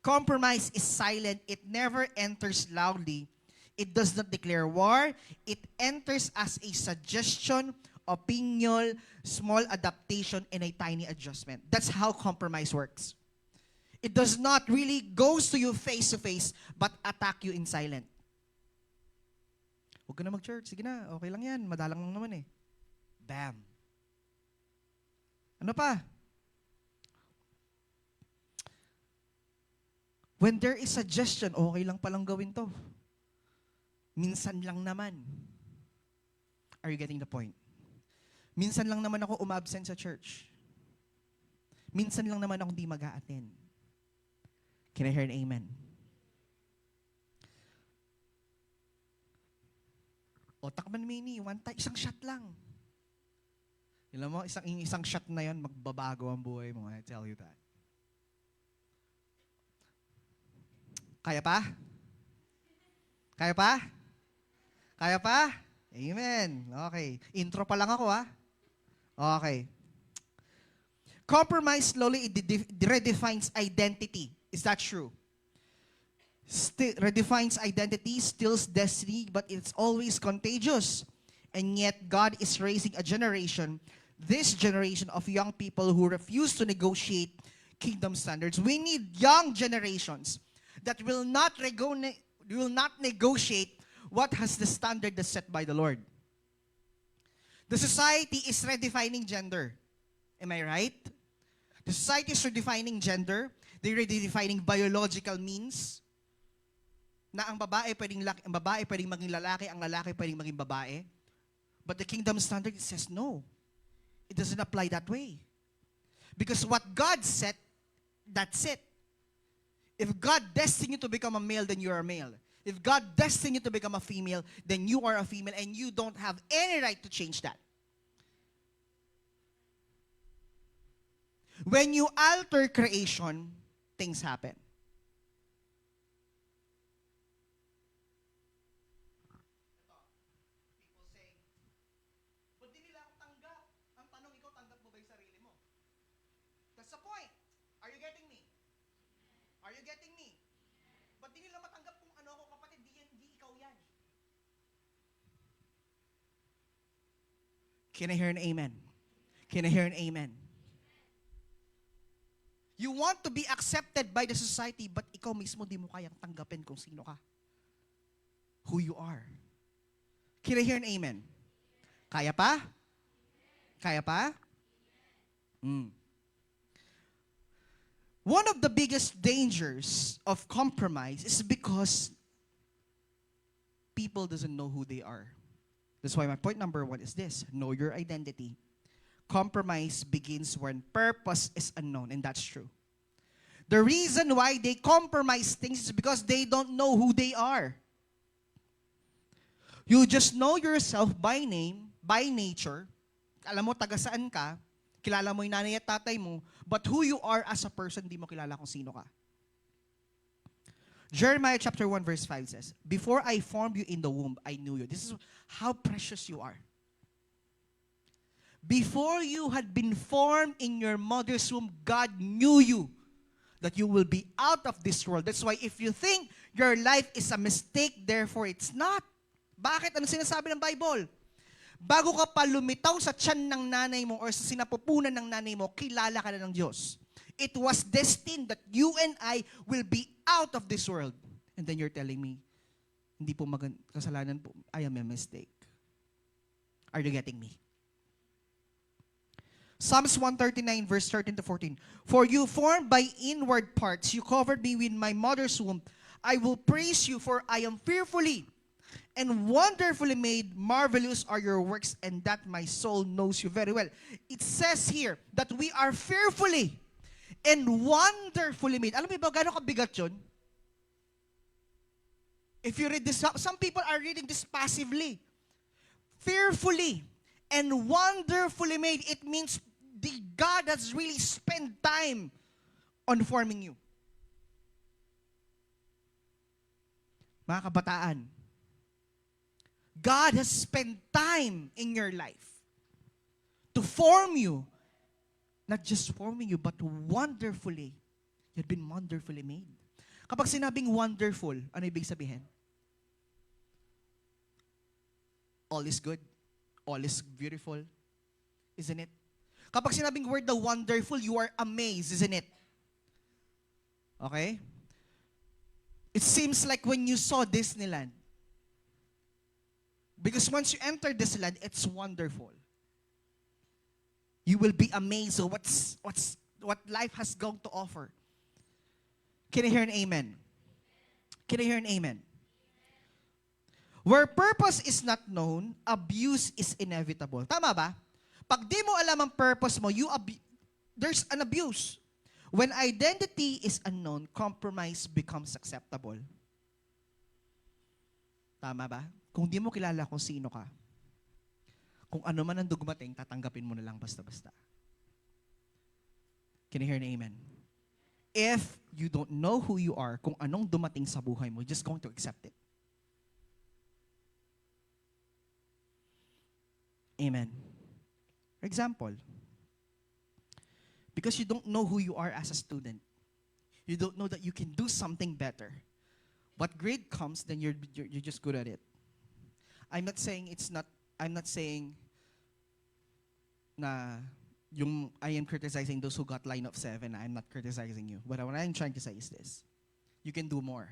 Compromise is silent. It never enters loudly. It does not declare war. It enters as a suggestion, opinion, small adaptation, and a tiny adjustment. That's how compromise works. It does not really goes to you face to face, but attack you in silent. Huwag ka na mag-church. Sige na, okay lang yan. Madalang lang naman eh. Bam. Ano pa? When there is suggestion, okay lang palang gawin to. Minsan lang naman. Are you getting the point? Minsan lang naman ako umabsent sa church. Minsan lang naman ako di mag-a-attend. Can I hear an amen? O, takman mini, isang shot lang. Alam mo, isang shot na yon magbabago ang buhay mo. I tell you that. Kaya pa? Kaya pa? Kaya pa? Amen. Okay. Intro pa lang ako, ha? Okay. Compromise slowly redefines identity. Is that true? Redefines identity, steals destiny, but it's always contagious. And yet, God is raising a generation, this generation of young people who refuse to negotiate kingdom standards. We need young generations that will not negotiate what has the standard that's set by the Lord. The society is redefining gender. Am I right? The society is redefining gender. They're redefining biological means. Na ang babae pwedeng maging lalaki, ang lalaki pwedeng maging babae. But the kingdom standard, it says no. It doesn't apply that way. Because what God said, that's it. If God destined you to become a male, then you are a male. If God destined you to become a female, then you are a female, and you don't have any right to change that. When you alter creation, things happen. That's the point. Are you getting me? Are you getting me? Ba't di nila matanggap kung ano ako, kapatid? Di ikaw yan. Can I hear an amen? Can I hear an amen? You want to be accepted by the society, but ikaw mismo di mo kayang tanggapin kung sino ka. Who you are. Can I hear an amen? Kaya pa? Kaya pa? One of the biggest dangers of compromise is because people doesn't know who they are. That's why my point number 1 is this: know your identity. Compromise begins when purpose is unknown, and that's true. The reason why they compromise things is because they don't know who they are. You just know yourself by name, by nature. Alam mo taga saan ka, kilala mo yung nanay at tatay mo, but who you are as a person, di mo kilala kung sino ka. Jeremiah chapter 1 verse 5 says, "Before I formed you in the womb, I knew you." This is how precious you are. Before you had been formed in your mother's womb, God knew you, that you will be out of this world. That's why if you think your life is a mistake, therefore it's not. Bakit? Ano sinasabi ng Bible? Bago ka pa lumitaw sa tiyan ng nanay mo or sa sinapupunan ng nanay mo, kilala ka na ng Diyos. It was destined that you and I will be out of this world. And then you're telling me, hindi po kasalanan po, I am a mistake. Are you getting me? Psalms 139 verse 13 to 14. For you formed by inward parts, you covered me in my mother's womb. I will praise you, for I am fearfully and wonderfully made. Marvelous are your works, and that my soul knows you very well. It says here that we are fearfully and wonderfully made. Alam mo ba gano'ng kabigat yun? If you read this, some people are reading this passively. Fearfully and wonderfully made. It means God has really spent time on forming you. Mga kabataan, God has spent time in your life to form you. Not just forming you, but wonderfully. You've been wonderfully made. Kapag sinabing wonderful, ano ibig sabihin? All is good. All is beautiful. Isn't it? Kapag sinabing word the wonderful, you are amazed, isn't it? Okay? It seems like when you saw Disneyland. Because once you enter Disneyland, it's wonderful. You will be amazed at what life has gone to offer. Can I hear an amen? Can I hear an amen? Where purpose is not known, abuse is inevitable. Tama ba? Pag di mo alam ang purpose mo, there's an abuse. When identity is unknown, compromise becomes acceptable. Tama ba? Kung di mo kilala kung sino ka, kung ano man ang dugmating, tatanggapin mo na lang basta-basta. Can you hear an amen? If you don't know who you are, kung anong dumating sa buhay mo, just going to accept it. Amen. For example, because you don't know who you are as a student, you don't know that you can do something better. What grade comes, then you're just good at it. I'm not saying na I am criticizing those who got line of 7. I'm not criticizing you. But what I'm trying to say is this. You can do more.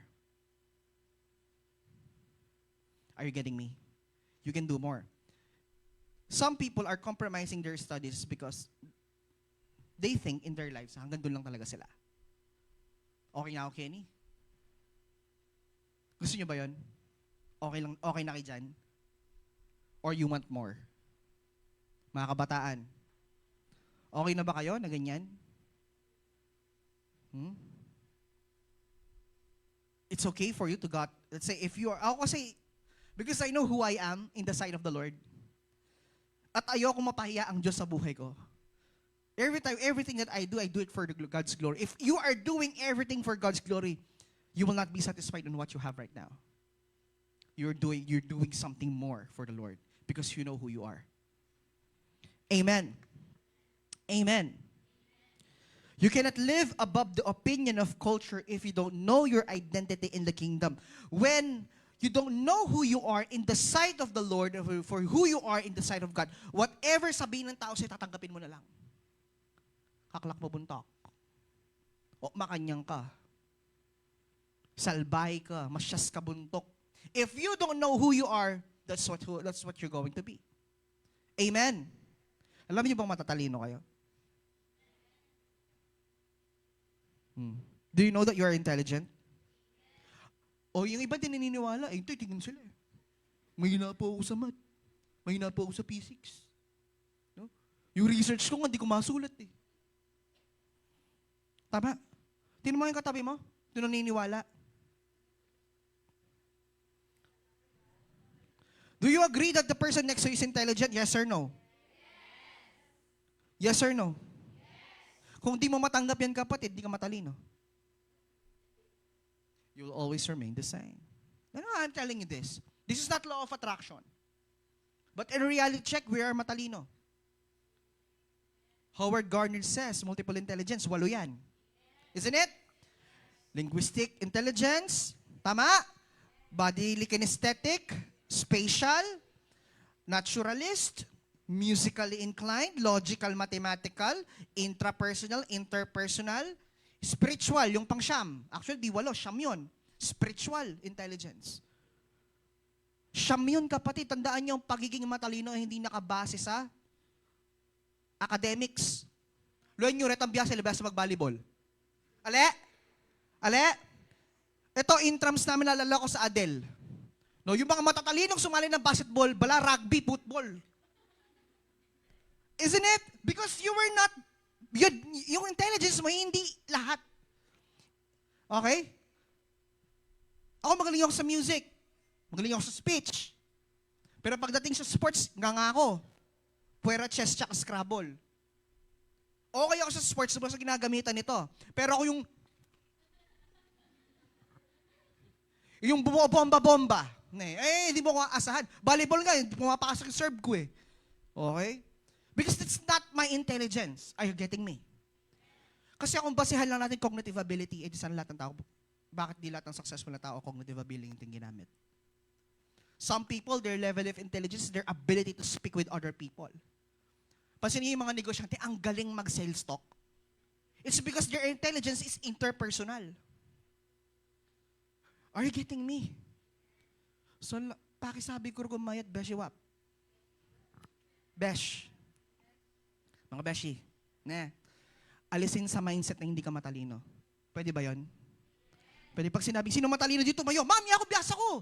Are you getting me? You can do more. Some people are compromising their studies because they think in their lives, hanggang doon lang talaga sila. Okay na ako, Kenny? Gusto niyo ba yun? Okay na kayo dyan? Or you want more? Mga kabataan, okay na ba kayo na ganyan? It's okay for you to got, let's say, if you are, ako kasi, because I know who I am in the sight of the Lord, at ayoko mapahiya ang Diyos sa buhay ko. Everything that I do it for God's glory. If you are doing everything for God's glory, you will not be satisfied on what you have right now. You're doing something more for the Lord because you know who you are. Amen. Amen. You cannot live above the opinion of culture if you don't know your identity in the kingdom. When you don't know who you are in the sight of the Lord, for who you are in the sight of God, whatever sabihin ng tao sa'yo, tatanggapin mo na lang. Kaklak mo buntok. O makanyang ka. Salbay ka. Masyas ka buntok. If you don't know who you are, that's what you're going to be. Amen. Alam niyo bang matatalino kayo? Do you know that you are intelligent? O yung iba din naniniwala, ito, tingin sila. Mahina po ako sa math. Mahina po ako sa physics. No? Yung research ko nga, hindi ko masulat eh. Tama? Tingnan mo yung katabi mo? Ito naniniwala. Do you agree that the person next to you is intelligent? Yes or no? Yes or no? Kung di mo matanggap yan kapatid, di ka matalino. You'll always remain the same. No, I'm telling you this. This is not law of attraction. But in reality check, we are matalino. Howard Gardner says, multiple intelligence, 8 yan. Isn't it? Linguistic intelligence, tama? Bodily kinesthetic, spatial, naturalist, musically inclined, logical, mathematical, intrapersonal, interpersonal, spiritual, yung pang-siyam. Actually, di 8, siyam yun. Spiritual intelligence. Siyam yun, kapatid. Tandaan niyo, ang pagiging matalino ay hindi nakabase sa academics. Luan nyo, retang biya sa labas mag-volleyball. Ale? Ito, intrams namin nalala ko sa Adel. No, yung mga matatalinong sumali ng basketball, bala, rugby, football. Isn't it? Because you were not, yung intelligence mo, hindi lahat. Okay? Ako magaling ako sa music. Magaling ako sa speech. Pero pagdating sa sports, nga ako. Puwera, chess, tsaka Scrabble. Okay ako sa sports sa ginagamitan nito. Pero ako yung bumobomba-bomba. Hindi mo ko asahan. Volleyball nga, pumapasok yung serve ko eh. Okay? Because it's not my intelligence. Are you getting me? Kasi kung basihan lang natin cognitive ability, di sana lahat ng tao, bakit di lahat ng successful na tao cognitive ability yung ginamit? Some people, their level of intelligence is their ability to speak with other people. Pansinin niyo yung mga negosyante, ang galing mag-sales talk. It's because their intelligence is interpersonal. Are you getting me? So, pakisabi ko gumayat, Beshiwap. Besh. Mga Beshi. Alisin sa mindset na hindi ka matalino. Pwede ba yon? Pwede pag sinabi, sino matalino dito? Mayo, mami, ako, biyasa ko.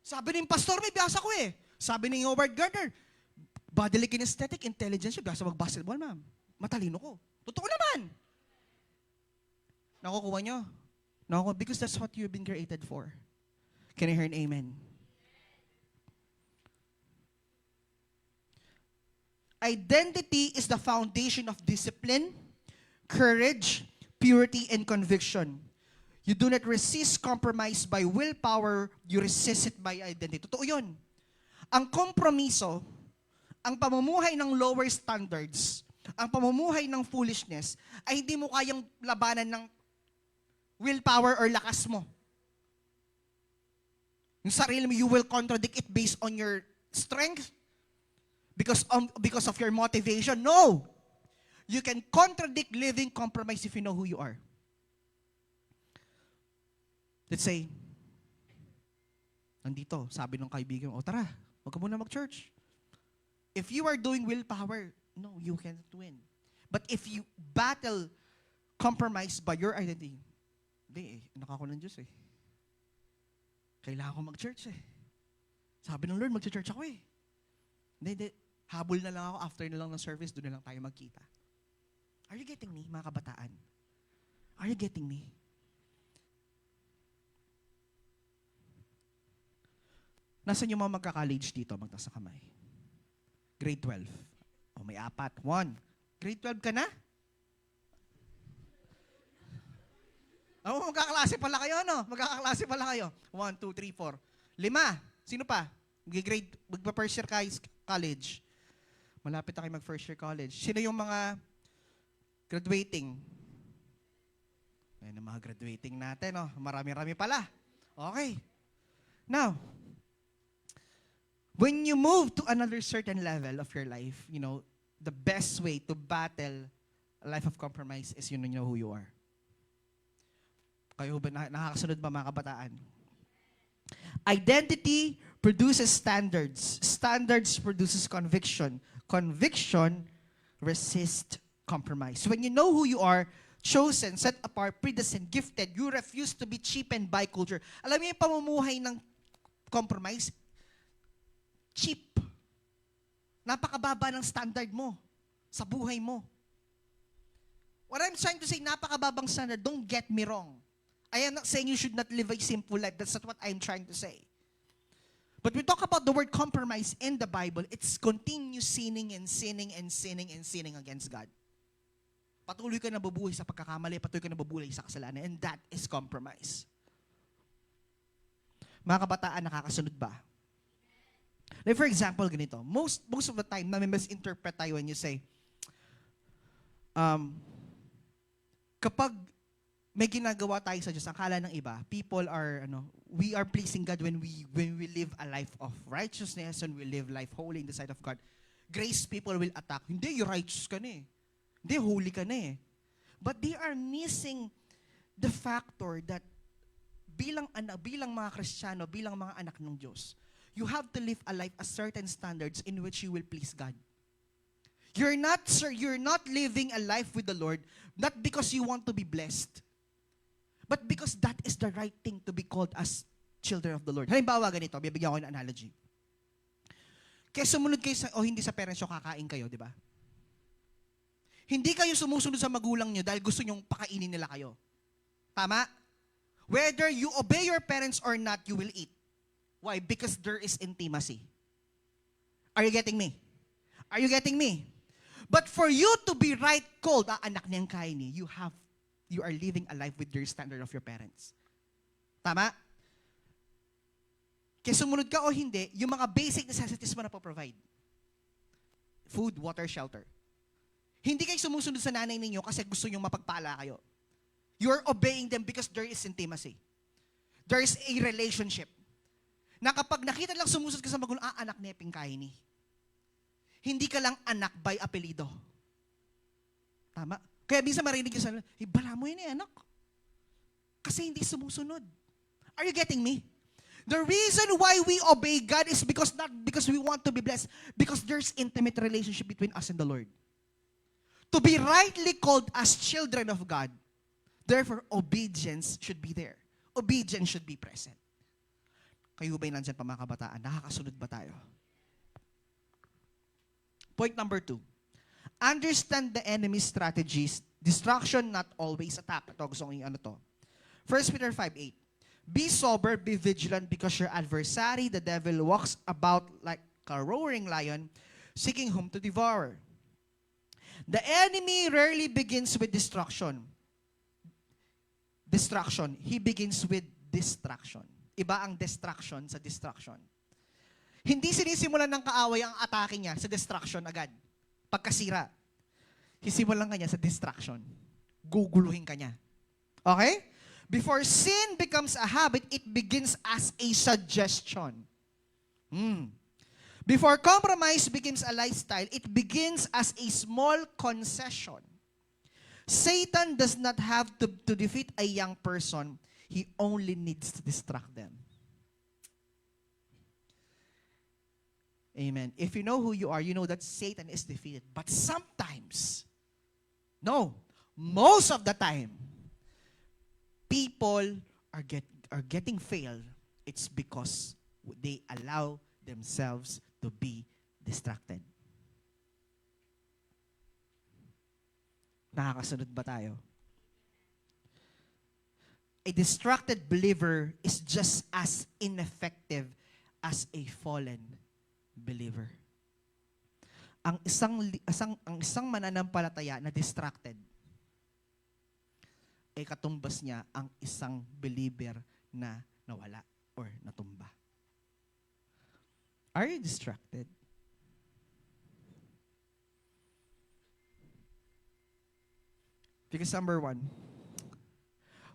Sabi ng pastor, may biyasa ko eh. Sabi ni Howard Gardner, bodily kinesthetic intelligence, biyasa mag-basketball, ma'am. Matalino ko. Totoo naman. Nakukuha nyo? Because that's what you've been created for. Can I hear an amen? Identity is the foundation of discipline, courage, purity, and conviction. You do not resist compromise by willpower, you resist it by identity. Totoo yun. Ang kompromiso, ang pamumuhay ng lower standards, ang pamumuhay ng foolishness, ay hindi mo kayang labanan ng willpower or lakas mo. Yung sarili mo, you will contradict it based on your strength, because of your motivation. No! You can contradict living compromise if you know who you are. Let's say, nandito, sabi ng kaibigan, tara, wag ka muna mag-church. If you are doing willpower, no, you can't win. But if you battle compromise by your identity, hindi nakako ng Diyos eh. Kailangan ko mag-church eh. Sabi ng Lord, mag-church ako eh. Hindi. Habol na lang ako, after na lang ng service, doon na lang tayo magkita. Are you getting me, mga kabataan? Are you getting me? Nasaan yung mga magka-college dito, magtaas na kamay? Grade 12. May 4. 1. Grade 12 ka na? Magkakaklase pala kayo, no? Magkakaklase pala kayo. 1, 2, 3, 4. 5. Sino pa? Magpa-first year college. Malapit na kayo mag-first year college. Sino yung mga graduating? Ayun ang mga graduating natin, no? Marami-rami pala. Okay. Now, when you move to another certain level of your life, the best way to battle a life of compromise is you know who you are. Kayo ba, nakakasunod ba mga kabataan? Identity produces standards. Standards produces conviction. Conviction resists compromise. When you know who you are, chosen, set apart, predestined, gifted, you refuse to be cheapened by culture. Alam niyo yung pamumuhay ng compromise? Cheap. Napakababa ng standard mo sa buhay mo. What I'm trying to say, napakababang standard. Don't get me wrong. I am not saying you should not live a simple life. That's not what I'm trying to say. But we talk about the word compromise in the Bible. It's continuous sinning and sinning and sinning and sinning against God. Patuloy ka nabubuhay sa pagkakamali, patuloy ka nabubuhay sa kasalanan, and that is compromise. Mga kabataan, nakakasunod ba? Like for example, ganito. Most of the time, nami-misinterpret tayo when you say, um, kapag may ginagawa tayo sa Diyos, akala ng iba, we are pleasing God when we live a life of righteousness and we live life holy in the sight of God. Grace people will attack. Hindi, you righteous ka na eh. Hindi, holy ka na eh. But they are missing the factor that bilang mga Kristiyano, bilang mga anak ng Diyos, you have to live a life at certain standards in which you will please God. You're not living a life with the Lord not because you want to be blessed, but because that is the right thing to be called as children of the Lord. Halimbawa ganito, bibigyan ko ng analogy. Kaya sumunod kayo hindi sa parents nyo, kakain kayo, di ba? Hindi kayo sumusunod sa magulang nyo dahil gusto nyong pakainin nila kayo. Tama? Whether you obey your parents or not, you will eat. Why? Because there is intimacy. Are you getting me? Are you getting me? But for you to be right called, anak niyang kain you are living a life with your standard of your parents. Tama? Kaya sumunod ka o hindi, yung mga basic necessities mo na po-provide. Food, water, shelter. Hindi kayo sumusunod sa nanay ninyo kasi gusto nyo mapagpala kayo. You're obeying them because there is intimacy. There is a relationship. Na kapag nakita lang sumusunod ka sa magulang, anak ni Eping kain Hindi ka lang anak by apelido. Tama? Kaya minsan marinig ka sa bala mo yun anak. Kasi hindi sumusunod. Are you getting me? The reason why we obey God is not because we want to be blessed, because there's intimate relationship between us and the Lord. To be rightly called as children of God, therefore, obedience should be there. Obedience should be present. Kayo ba'y nandyan pa mga kabataan? Nakakasunod ba tayo? Point number 2. Understand the enemy's strategies. Distraction, not always attack. Ito, gusto kong to. 1 Peter 5:8. Be sober, be vigilant, because your adversary, the devil, walks about like a roaring lion, seeking whom to devour. The enemy rarely begins with destruction. He begins with distraction. Iba ang distraction sa distraction. Hindi sinisimulan ng kaaway ang atake niya sa distraction agad. Pagkasira. Sisimulan kanya sa distraction. Guguluhin kanya. Okay? Before sin becomes a habit, it begins as a suggestion. Before compromise becomes a lifestyle, it begins as a small concession. Satan does not have to defeat a young person. He only needs to distract them. Amen. If you know who you are, you know that Satan is defeated. But sometimes, most of the time, people are getting failed. It's because they allow themselves to be distracted. Nakakasunod ba tayo? A distracted believer is just as ineffective as a fallen believer. Ang isang mananampalataya na distracted ay katumbas niya ang isang believer na nawala or natumba. Are you distracted? Because number 1,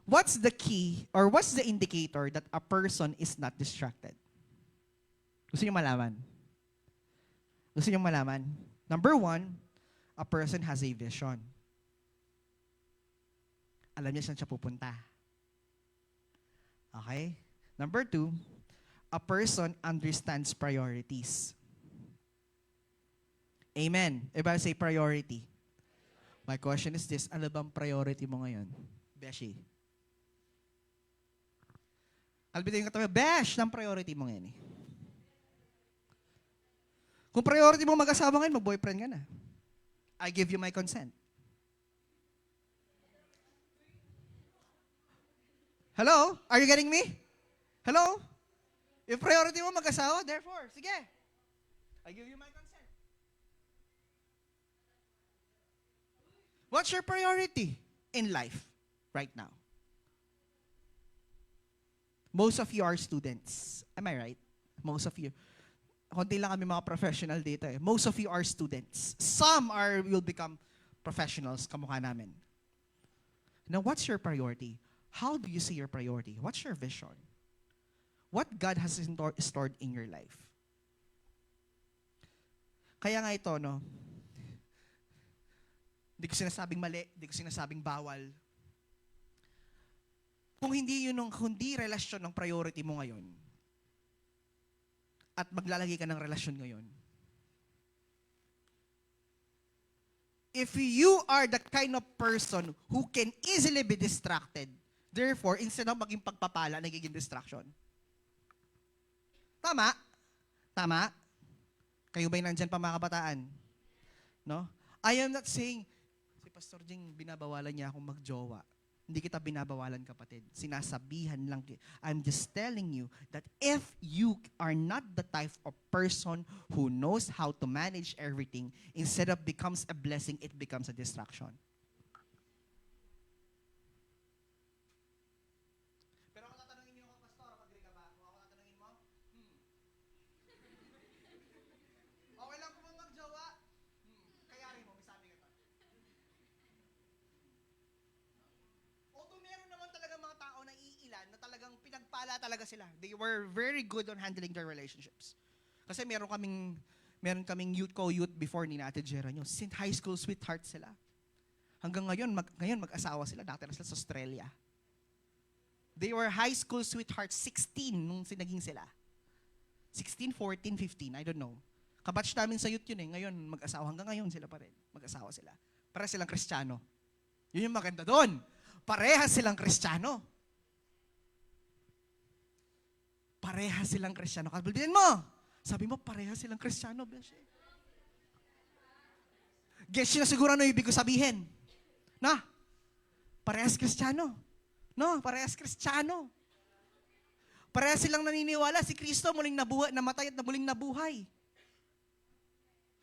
what's the key or what's the indicator that a person is not distracted? Gusto niyo malaman? Gusto niyo malaman? Number 1, a person has a vision. Alam niya saan siya pupunta. Okay? Number 2, a person understands priorities. Amen. Everybody say priority. My question is this, ano bang priority mo ngayon? Beshi. Albitin ka tayo, Besh, ng priority mo ngayon. Kung priority mo mag-asawa ngayon, mag-boyfriend ka na. I give you my consent. Hello? Are you getting me? Hello? If priority mo mag-asawa, therefore, sige. I give you my consent. What's your priority in life right now? Most of you are students. Am I right? Most of you. Konti lang kami mga professional dito eh. Most of you are students. Some will become professionals, kamukha namin. Now, what's your priority? How do you see your priority? What's your vision? What God has stored in your life? Kaya nga ito, no? Hindi ko sinasabing mali, hindi ko sinasabing bawal. Kung hindi kundi relasyon ng priority mo ngayon, at maglalagay ka ng relasyon ngayon, if you are the kind of person who can easily be distracted, therefore, instead of maging pagpapala, nagiging distraction. Tama? Tama? Kayo ba'y nandyan pa mga kabataan? No? I am not saying, si Pastor Jing, binabawalan niya akong magjowa. Hindi kita binabawalan, kapatid. Sinasabihan lang. I'm just telling you that if you are not the type of person who knows how to manage everything, instead of becomes a blessing, it becomes a distraction. Pero kung tatanungin niyo ako, Pastor, mag-agree ka ba? Kung ako tatanungin mo, okay lang po bang magjowa? Kayarin mo, may sabi ka to. Although meron naman talaga mga tao na iilan na talagang pinagpala talaga sila. They were very good on handling their relationships. Kasi meron kaming youth before ni Ate Jera nyo. Since high school sweetheart sila. Hanggang ngayon, mag-asawa sila. Nakatira sila sa Australia. They were high school sweethearts, 16 nung sinaging sila. 16, 14, 15, I don't know. Kabatch namin sa youth yun eh. Ngayon, mag-asawa. Hanggang ngayon sila pa rin. Mag-asawa sila. Para silang Kristiyano. Yun yung maganda doon. Parehas silang Kristiyano. Parehas silang Kristiyano. Kabalbitin mo! Sabi mo, parehas silang Kristiyano. Guess yun na siguro ano ibig ko sabihin. Na? Parehas Kristiyano. No, parehas Kristiyano. Parehas silang naniniwala. Si Kristo muling namatay at muling nabuhay.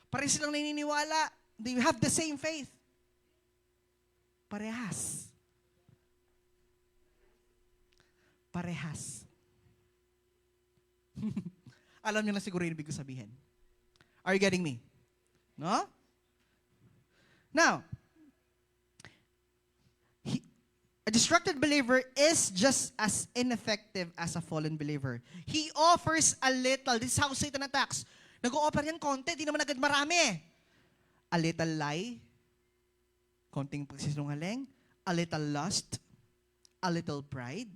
Parehas silang naniniwala. They have the same faith. Parehas. Parehas. Alam niyo na siguro yung ibig ko sabihin. Are you getting me? No? Now, a distracted believer is just as ineffective as a fallen believer. He offers a little. This is how Satan attacks. Nag-o-offer yan konti, di naman agad marami. A little lie, konting pagsisinungaling, a little lust, a little pride,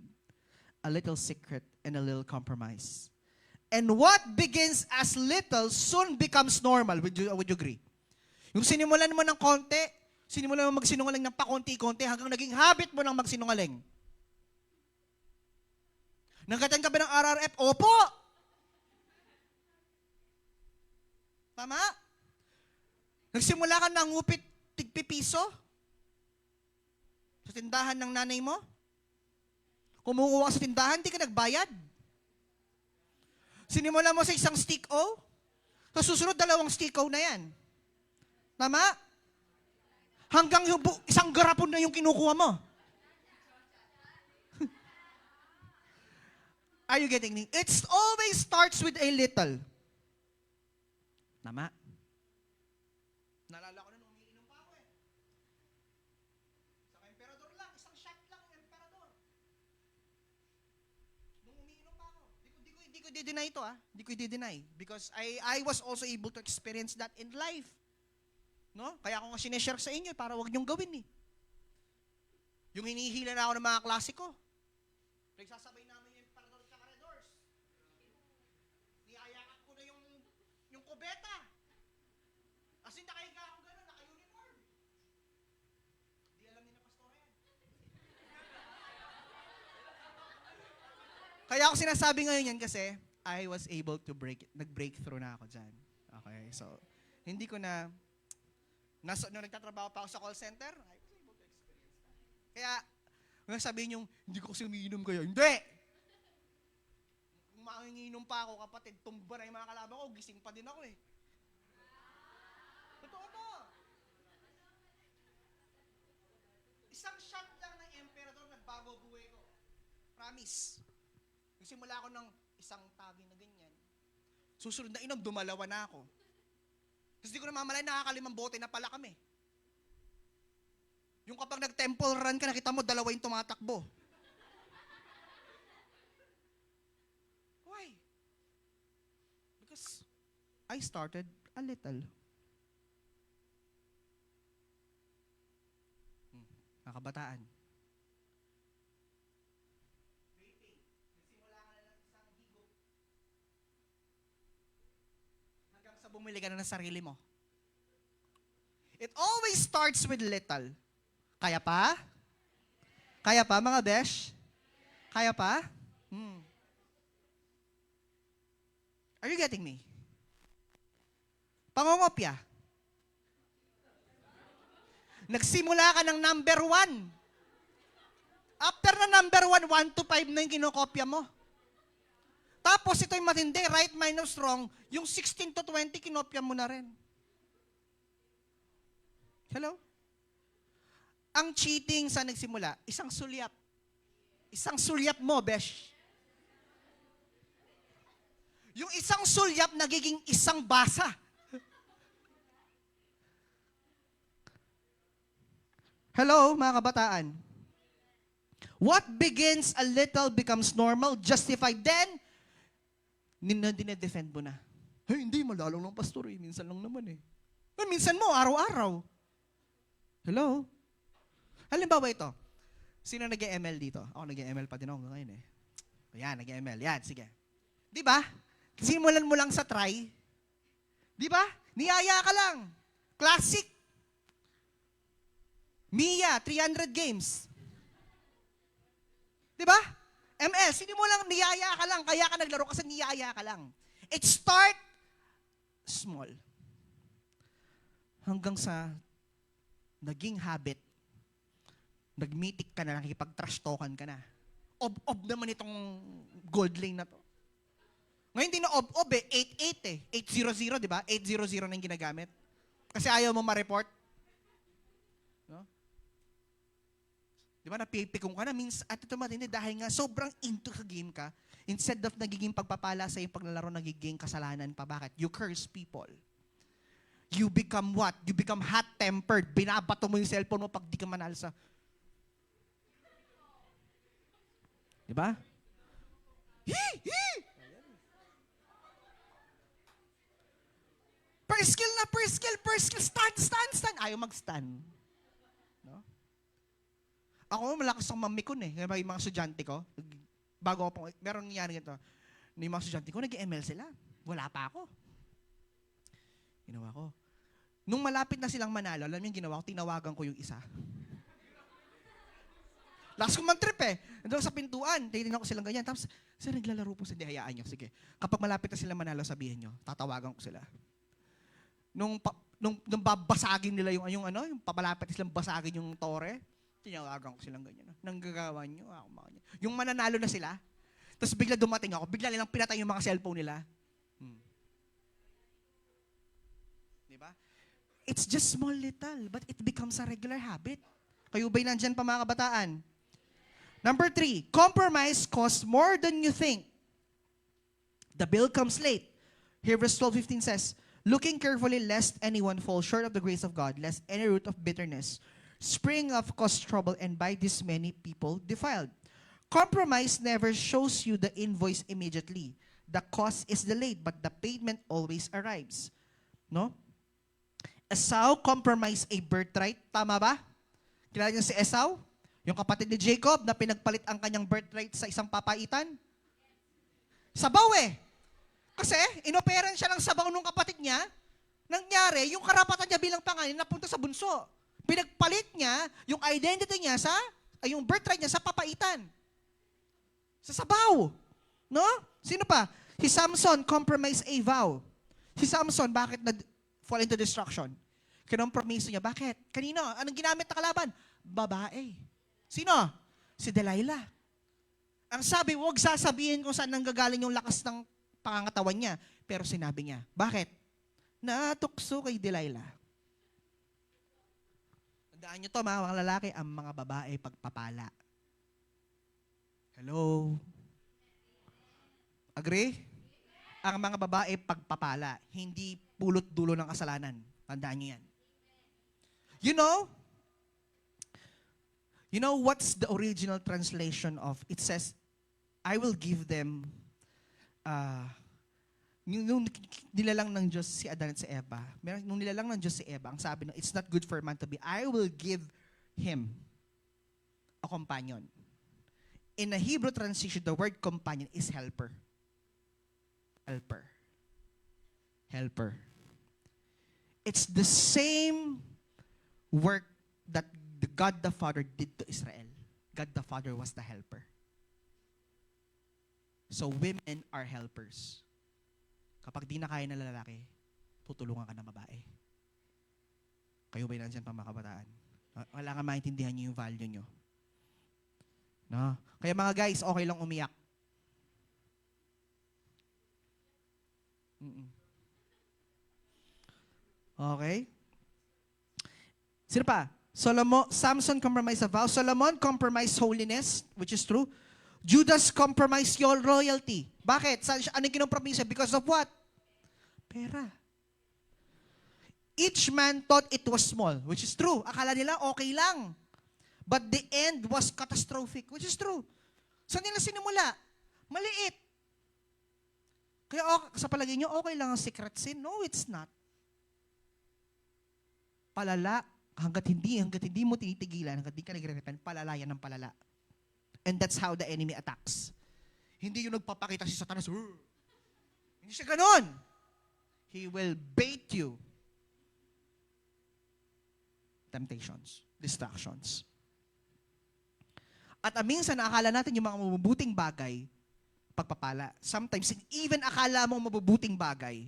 a little secret, and a little compromise. And what begins as little soon becomes normal. Would you agree? Yung sinimulan mo ng konti, sinimulan mo magsinungaling ng pakonti-konti hanggang naging habit mo ng magsinungaling. Nagkatan ka ba ng RRF? Opo! Tama? Nagsimula ka ng ngupit tigpipiso? Sa tindahan ng nanay mo? Kumukuha ka sa tindahan, di ka nagbayad? Sinimula mo sa isang stick-o? Sa susunod, 2 stick-o na yan. Tama? Hanggang isang garapon na yung kinukuha mo. Are you getting me? It always starts with a little. Tama? Nalala ko na nung umiinom pa ako eh. Sa emperador lang, isang shot lang ng emperador. Nung umiinom pa ako. Di ko i-deny ito Di ko i-deny. Because I was also able to experience that in life. No? Kaya ako nga sineshare sa inyo para wag niyong gawin eh. Yung hinihila na ako ng mga klasiko. Nagsasabay namin yung emperador sa corridors. Niyayakap ko na yung kubeta. As in, nakahiga ako gano'n, naka-uniform. Di alam ni na pastora yan. Kaya ako sinasabi ngayon yan kasi I was able to nag-breakthrough na ako dyan. Okay, so, hindi ko na, nung nagtatrabaho pa ako sa call center, I was able to experience that. Kaya, kung sabihin yung, hindi ko kasi umiinom kayo, hindi! Kung manginginom pa ako, kapatid, tumba na yung mga kalaban ko, gising pa din ako eh. Totoo to. Isang shot lang ng emperador nagbago buhay ko. Promise. Nagsimula ako ng isang tabi na ganyan. Susunod na inom, dumalawa na ako. Tapos di ko na mamalay, nakakalimang bote na pala kami. Yung kapag nag-temple run ka, nakita mo, dalawa yung tumatakbo. Why? Because I started a little. Mga kabataan. Hanggang sa bumili ka na ng sarili mo. It always starts with little. Kaya pa? Kaya pa, mga besh? Kaya pa? Are you getting me? Pangongopya. Nagsimula ka ng number 1. After na number 1, 1 to 5 na yung kinokopya mo. Tapos ito yung matindi, right minus wrong, yung 16 to 20 kinopya mo na rin. Hello? Ang cheating sa nagsimula, isang sulyap. Isang sulyap mo, besh. Yung isang sulyap nagiging isang basa. Hello, mga kabataan. What begins a little becomes normal, justified, then, dinedefend mo na. Hey, hindi, malalong ng pastor eh. Minsan lang naman eh. Minsan mo, araw-araw. Hello? Halimbawa ito, sino nag-ML dito? Ako nag-ML pa din ako ngayon eh. Ayan, nag-ML. Yan, sige. Di ba? Simulan mo lang sa try. Di ba? Niyaya ka lang. Classic. Mia, 300 games. Di ba? ML, sinimulan niyaya ka lang. Kaya ka naglaro kasi niyaya ka lang. It start small. Hanggang sa naging habit, nag-mythic ka na, nakikipag-trash talkan ka na. Ob-ob naman itong gold lane na to. Ngayon hindi na ob-ob eh, 8-8 eh. 8-0-0, di ba? 8-0-0 na yung ginagamit. Kasi ayaw mo ma-report. No? Di ba, napipikong ka na. Means, at ito matindi, dahil nga sobrang into sa game ka, instead of nagiging pagpapala sa iyong paglalaro, nagiging kasalanan pa. Bakit? You curse people. You become what? You become hot-tempered. Binabato mo yung cellphone mo pag di ka manalo sa... Di ba? Per skill na, per skill. Stand. Ayaw mag-stand. No? Ako, malakas akong mamikon eh. Yung mga estudyante ko, bago ako, meron nangyari ganito. Yung mga estudyante ko, nag-ML sila. Wala pa ako. Ginawa ko. Nung malapit na silang manalo, alam yung ginawa ko, tinawagan ko yung isa. Last ko mag-trip eh. Nandun sa pintuan, titignan ko silang ganyan. Tapos, sir, naglalaro po sila. Hayaan nyo. Sige. Kapag malapit na sila manalo, sabihin nyo. Tatawagan ko sila. Nung babasagin nila yung papalapit silang basagin yung tore, tinawagan ko silang ganyan. Nanggagawa nyo. Yung mananalo na sila, tapos bigla dumating ako, bigla nilang pinatay yung mga cellphone nila. Diba? It's just small little, but it becomes a regular habit. Kayo ba'y nandyan pa mga kabataan? Number 3, compromise costs more than you think. The bill comes late. Here verse 12:15 says, looking carefully lest anyone fall short of the grace of God, lest any root of bitterness spring up cause trouble, and by this many people defiled. Compromise never shows you the invoice immediately. The cost is delayed, but the payment always arrives. No? Esau compromised a birthright. Tama ba? Kilala niyo si Esau? Yung kapatid ni Jacob na pinagpalit ang kanyang birthright sa isang papaitan? Sabaw eh. Kasi inoperan siya ng sabaw ng kapatid niya. Nangyari, yung karapatan niya bilang pangalan napunta sa bunso. Pinagpalit niya yung identity niya yung birthright niya sa papaitan. Sa sabaw. No? Sino pa? Si Samson compromised a vow. Si Samson, bakit fall into destruction? Kinompromiso niya. Bakit? Kanino? Anong ginamit na kalaban? Babae. Sino? Si Delilah. Ang sabi, huwag sasabihin kung saan nanggagaling yung lakas ng pangangatawan niya. Pero sinabi niya. Bakit? Natukso kay Delilah. Tandaan niyo to, mga lalaki, ang mga babae pagpapala. Hello? Agree? Ang mga babae pagpapala, hindi pulot dulo ng kasalanan. Tandaan niyo yan. You know, You know what's the original translation of, it says, I will give them, nung nilalang ng Diyos si Adan at si Eva, nung nilalang ng Diyos si Eva, ang sabi, it's not good for man to be, I will give him a companion. In a Hebrew translation, the word companion is helper. Helper. Helper. It's the same work that God the Father did to Israel. God the Father was the helper. So women are helpers. Kapag di na kaya ng lalaki, tutulungan ka ng babae. Kayo ba'y nandiyan pang mga kabataan? Wala nga maintindihan nyo yung value nyo. No? Kaya mga guys, okay lang umiyak. Okay? Sino pa? Samson compromised a vow. Solomon compromised holiness, which is true. Judas compromised your royalty. Bakit? Anong kinompromise? Because of what? Pera. Each man thought it was small, which is true. Akala nila okay lang. But the end was catastrophic, which is true. Saan nila sinimula? Maliit. Kaya sa palagay nyo, okay lang ang secret sin? No, it's not. Palala, hanggat hindi mo tinitigilan, hanggat hindi ka nagre-repent, palala yan ng palala. And that's how the enemy attacks. Hindi yung nagpapakita si Satanas, hindi siya ganon. He will bait you. Temptations, distractions. At minsan, akala natin yung mga mabubuting bagay, pagpapala. Sometimes, even akala mong mabubuting bagay,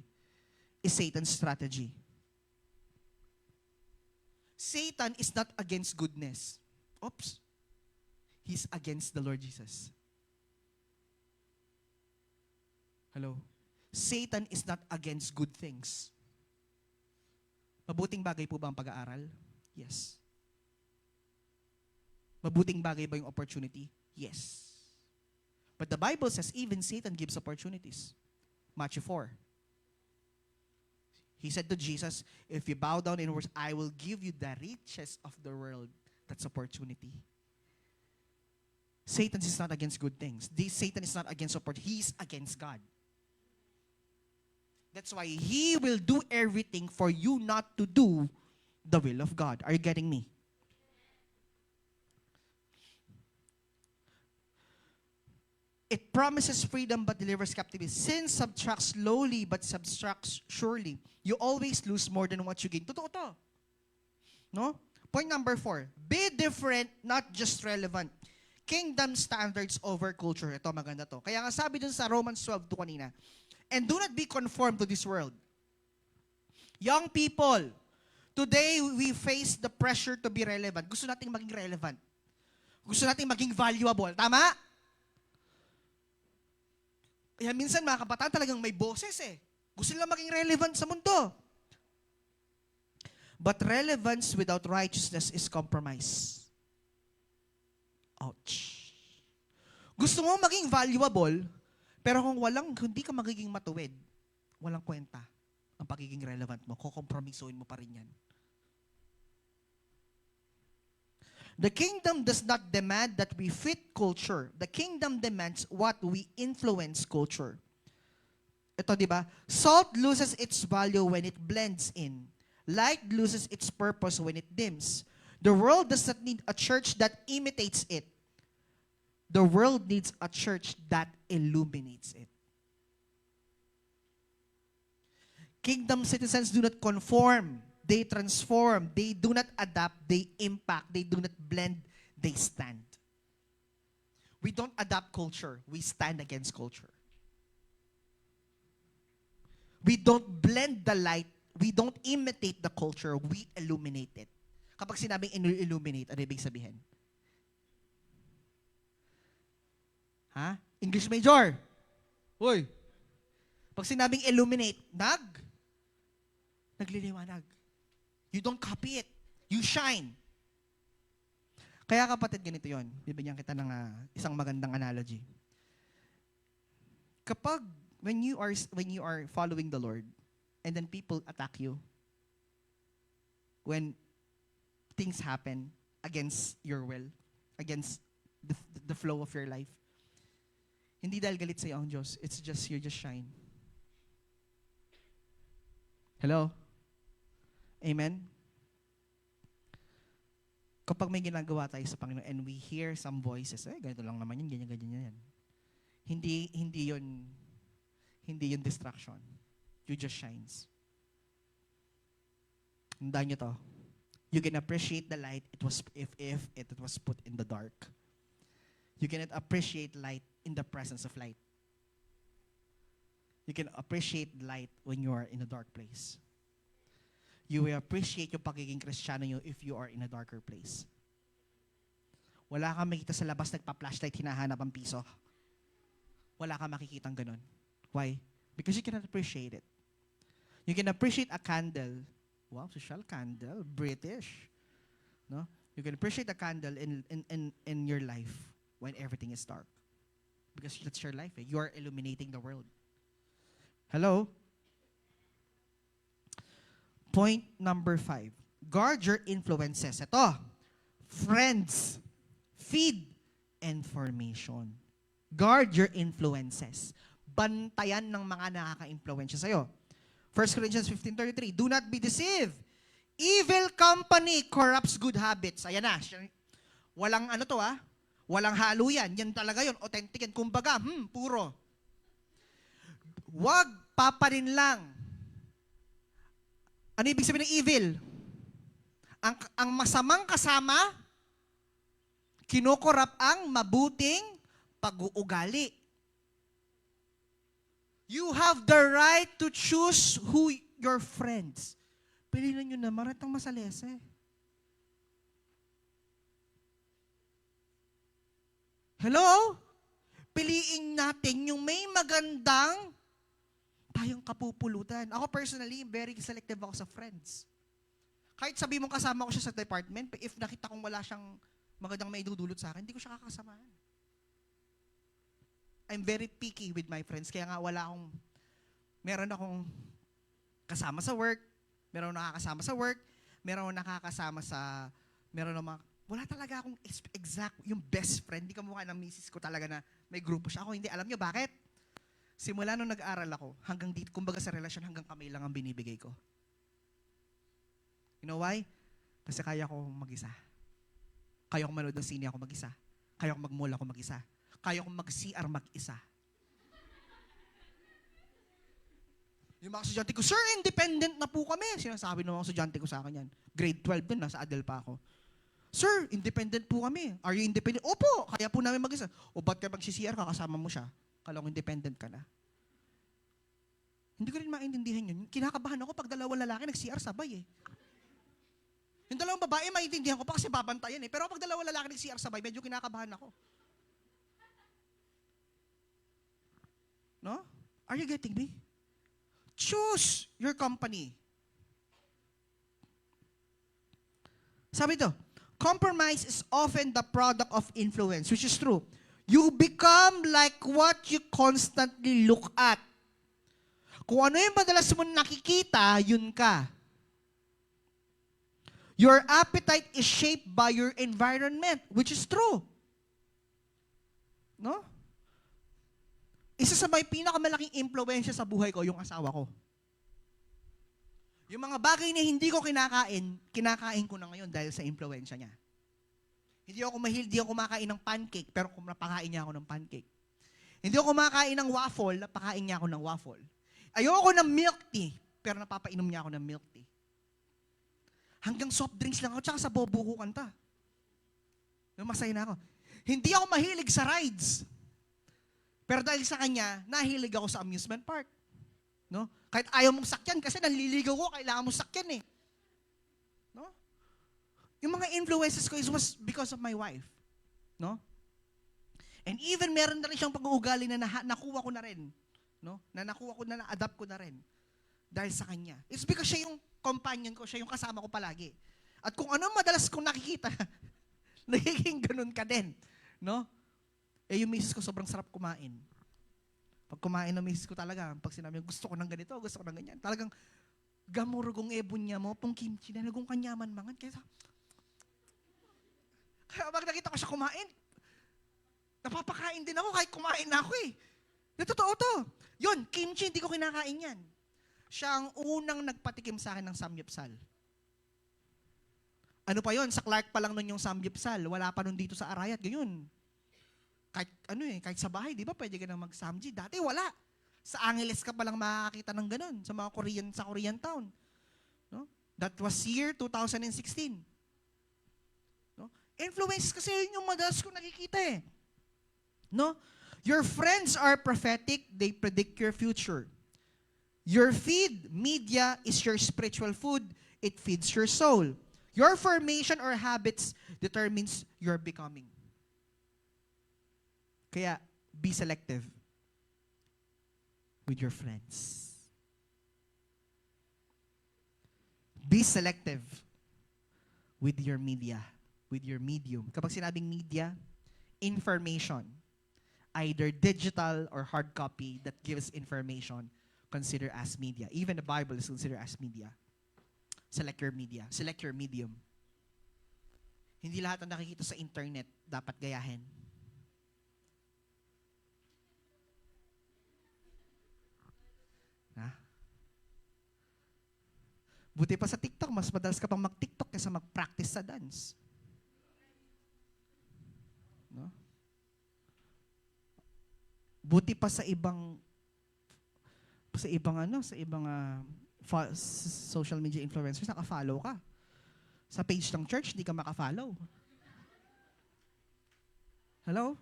is Satan's strategy. Satan is not against goodness. Oops. He's against the Lord Jesus. Hello? Satan is not against good things. Mabuting bagay po ba ang pag-aaral? Yes. Mabuting bagay ba yung opportunity? Yes. But the Bible says even Satan gives opportunities. Matthew 4. He said to Jesus, if you bow down in worship, I will give you the riches of the world. That's opportunity. Satan is not against good things. Satan is not against opportunity. He is against God. That's why he will do everything for you not to do the will of God. Are you getting me? It promises freedom but delivers captivity. Sin subtracts slowly but subtracts surely. You always lose more than what you gain. Totoo to. No? Point number 4. Be different, not just relevant. Kingdom standards over culture. Ito, maganda to. Kaya nga sabi dun sa Romans 12:2 kanina, and do not be conformed to this world. Young people, today we face the pressure to be relevant. Gusto nating maging relevant. Gusto nating maging valuable. Tama? Kaya minsan mga kabataan talagang may boses eh. Gusto nila maging relevant sa mundo. But relevance without righteousness is compromise. Ouch. Gusto mo maging valuable, pero kung hindi ka magiging matuwid, walang kwenta ang pagiging relevant mo. Kukompromisoin mo pa rin yan. The kingdom does not demand that we fit culture. The kingdom demands what we influence culture. Ito, di ba? Salt loses its value when it blends in. Light loses its purpose when it dims. The world does not need a church that imitates it. The world needs a church that illuminates it. Kingdom citizens do not conform. They transform. They do not adapt. They impact. They do not blend. They stand. We don't adapt culture. We stand against culture. We don't blend the light. We don't imitate the culture. We illuminate it. Kapag sinabing illuminate, ano ibig sabihin? Ha? English major. Uy. Pag sinabing illuminate, nagliliwanag. You don't copy it. You shine. Kaya kapatid, ganito yon. Bibigyan kita ng isang magandang analogy. Kapag, when you are following the Lord, and then people attack you, when things happen against your will, against the flow of your life. Hindi dahil galit sa'yo ang Diyos. It's just, you just shine. Hello? Amen? Kapag may ginagawa tayo sa Panginoon and we hear some voices, ganito lang naman yun, ganyan yan. Hindi yun distraction. You just shines. Tandaan nyo to. You can appreciate the light if it was put in the dark. You cannot appreciate light in the presence of light. You can appreciate light when you are in a dark place. You will appreciate yung pagiging Kristiyano nyo if you are in a darker place. Wala kang makita sa labas, nagpa-flashlight, hinahanap ang piso. Wala kang makikitang ganun. Why? Because you cannot appreciate it. You can appreciate a candle. Wow, social candle, British. No? You can appreciate a candle in your life when everything is dark. Because that's your life. You are illuminating the world. Hello? Point number 5. Guard your influences. Ito. Friends. Feed. And formation. Guard your influences. Bantayan ng mga nakaka-influensya sa'yo. 1 Corinthians 15:33. Do not be deceived. Evil company corrupts good habits. Ayan na. Walang ano to Walang halo yan. Yan talaga yun. Authentic yan. Kumbaga, puro. Wag paparin lang. Ano ibig sabihin ng evil? Ang masamang kasama, kinokorap ang mabuting pag-uugali. You have the right to choose who your friends. Piliin nyo naman at ang masalese. Hello? Piliin natin yung may magandang tayong kapupulutan. Ako personally, very selective ako sa friends. Kahit sabi mong kasama ko siya sa department, if nakita kong wala siyang magandang maidudulot sa akin, hindi ko siya kakasamahan. I'm very picky with my friends. Kaya nga meron akong kasama sa work, meron nakakasama sa work, meron nakakasama sa, wala talaga akong exact, yung best friend. Hindi kamukha ng misis ko talaga na may grupo siya. Ako hindi. Alam nyo bakit? Simula nung nag-aaral ako, hanggang dito, kumbaga sa relasyon, hanggang kamay lang ang binibigay ko. You know why? Kasi kaya ko mag-isa. Kaya ko manood ng sine ako mag-isa. Kaya ko mag-mall ako mag-isa. Kaya kong mag-CR mag-isa. Yung mga estudyante ko, Sir, independent na po kami. Sinasabi ng mga estudyante ko sa akin yan. Grade 12 din, nasa Adel pa ako. Sir, independent po kami. Are you independent? Opo, kaya po namin mag-isa. O ba't ka mag-CR, kakasama mo siya? Kala ko independent ka na. Hindi ko rin maintindihan yun. Kinakabahan ako pag dalawang lalaki nag-CR sabay eh. Yung dalawang babae, maintindihan ko pa kasi babantayan eh. Pero pag dalawang lalaki nag-CR sabay, medyo kinakabahan ako. No? Are you getting me? Choose your company. Sabi ito, compromise is often the product of influence, which is true. You become like what you constantly look at. Kung ano yung madalas mo nakikita, yun ka. Your appetite is shaped by your environment, which is true. No? Isa sa may pinakamalaking impluwensya sa buhay ko, yung asawa ko. Yung mga bagay na hindi ko kinakain ko na ngayon dahil sa impluwensya niya. Hindi ako kumakain ng pancake, pero napakain niya ako ng pancake. Hindi ako kumakain ng waffle, napakain niya ako ng waffle. Ayoko ng milk tea, pero napapainom niya ako ng milk tea. Hanggang soft drinks lang ako, tsaka sa bobo ko kanta. Masaya na ako. Hindi ako mahilig sa rides. Pero dahil sa kanya, nahilig ako sa amusement park. No? Kahit ayaw mong sakyan, kasi nanliligaw ko, kailangan mong sakyan eh. No? Yung mga influences ko was because of my wife. No? And even meron na rin siyang pag-uugali na nakuha ko na rin. No? Na-adapt ko na rin. Dahil sa kanya. It's because siya yung companion ko, siya yung kasama ko palagi. At kung ano madalas kong nakikita, nagiging ganun ka din. No? Yung misis ko sobrang sarap kumain. Pag kumain ng misis ko talaga, pag sinabi gusto ko ng ganito, gusto ko ng ganyan, talagang gamurugong ebon niya mo, pong kimchi na nagong kanyaman mangan. Kaya Kaya pag nakita ko siya kumain, napapakain din ako kahit kumain na ako eh. Totoo to. Yun, kimchi, hindi ko kinakain yan. Siya ang unang nagpatikim sa akin ng samgyupsal. Ano pa yon? Sa Clark pa lang nun yung samgyupsal. Wala pa nun dito sa Arayat. Ganyan. Kahit sa bahay, di ba pwede ka na mag-samji? Dati wala. Sa Angeles ka palang makakakita ng ganun. Sa mga Korean town. No? That was year 2016. No? Influence kasi yun yung madalas ko nakikita eh. No? Your friends are prophetic. They predict your future. Your feed, media, is your spiritual food. It feeds your soul. Your formation or habits determines your becoming. Kaya, be selective with your friends. Be selective with your media, with your medium. Kapag sinabing media, information, either digital or hard copy that gives information, consider as media. Even the Bible is considered as media. Select your media. Select your medium. Hindi lahat ng nakikita sa internet dapat gayahin. Ha? Buti pa sa TikTok, mas madalas ka pang mag-TikTok kaysa mag-practice sa dance. No? Buti pa sa ibang social media influencers, naka-follow ka. Sa page ng church, hindi ka maka-follow. Hello?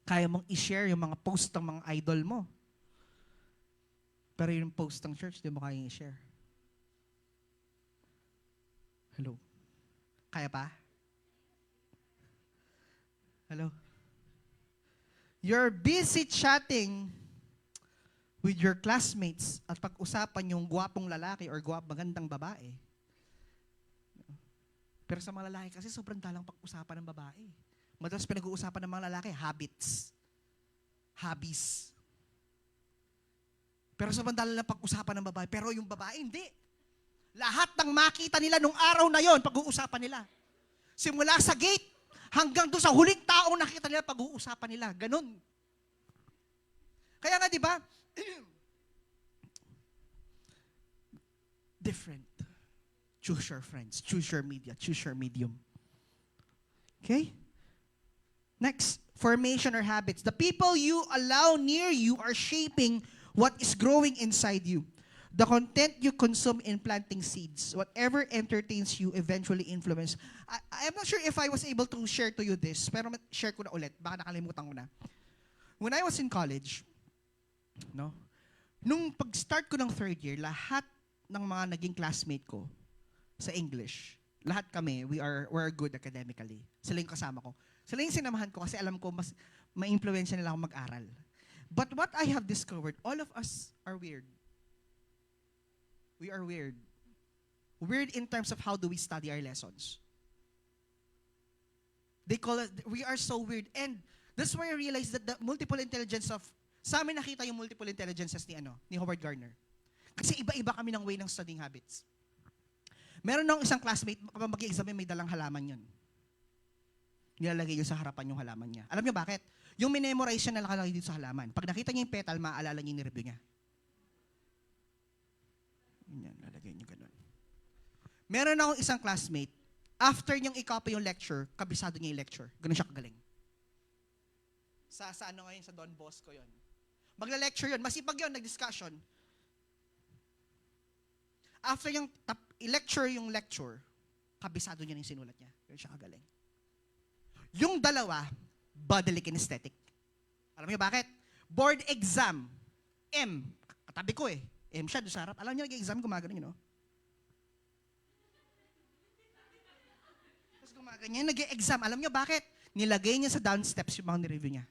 Kaya mong i-share yung mga post ng mga idol mo. Pero yung post ng church, hindi mo kaya i-share. Hello? Kaya pa? Hello? You're busy chatting with your classmates at pag-usapan yung gwapong lalaki or magandang babae. Pero sa mga lalaki kasi sobrang dalang pag-usapan ng babae. Madalas pinag-uusapan ng mga lalaki, habits. Hobbies. Pero sobrang dalang pag-usapan ng babae. Pero yung babae, hindi. Lahat ng makita nila nung araw na yon, pag-uusapan nila. Simula sa gate, hanggang doon sa huling taong nakita nila, pag-uusapan nila. Ganun. Kaya nga, di ba? Different. Choose your friends. Choose your media. Choose your medium. Okay? Next, formation or habits. The people you allow near you are shaping what is growing inside you. The content you consume in planting seeds, whatever entertains you, eventually influence. I'm not sure if I was able to share to you this, pero share ko na ulit. Baka nakalimutan ko na. When I was in college, no, nung pag-start ko ng third year, lahat ng mga naging classmate ko sa English, lahat kami, we're good academically. Sila yung kasama ko. Sila yung sinamahan ko kasi alam ko mas ma-influensya nila ako mag-aral. But what I have discovered, all of us are weird. We are weird. Weird in terms of how do we study our lessons. They call it, we are so weird. And that's why I realized that the multiple intelligence of, sa amin nakita yung multiple intelligences ni Howard Gardner. Kasi iba-iba kami ng way ng studying habits. Meron nung isang classmate, kapag mag-i-exam may dalang halaman yun. Nilalagay yun sa harapan yung halaman niya. Alam niyo bakit? Yung minemorize siya na nakalagay dito sa halaman. Pag nakita niya yung petal, maaalala niya yung review niya. Yan, lalagay niyo ganun. Meron akong isang classmate, after niyang i-copy yung lecture, kabisado niya yung lecture. Ganun siya kagaling. Sa ano ngayon, sa Don Bosco yun. Magla-lecture yun. Masipag yun, nag-discussion. After niyang i-lecture yung lecture, kabisado niya yung sinulat niya. Ganun siya kagaling. Yung dalawa, bodily kinesthetic. Alam niyo bakit? Board exam. M. Katabi ko eh. M siya doon sa harap. Alam niyo, nag-exam, gumagano yun, no? Tapos gumaganyan, nag-exam. Alam niyo bakit? Nilagay niya sa down steps yung mga nireview niya.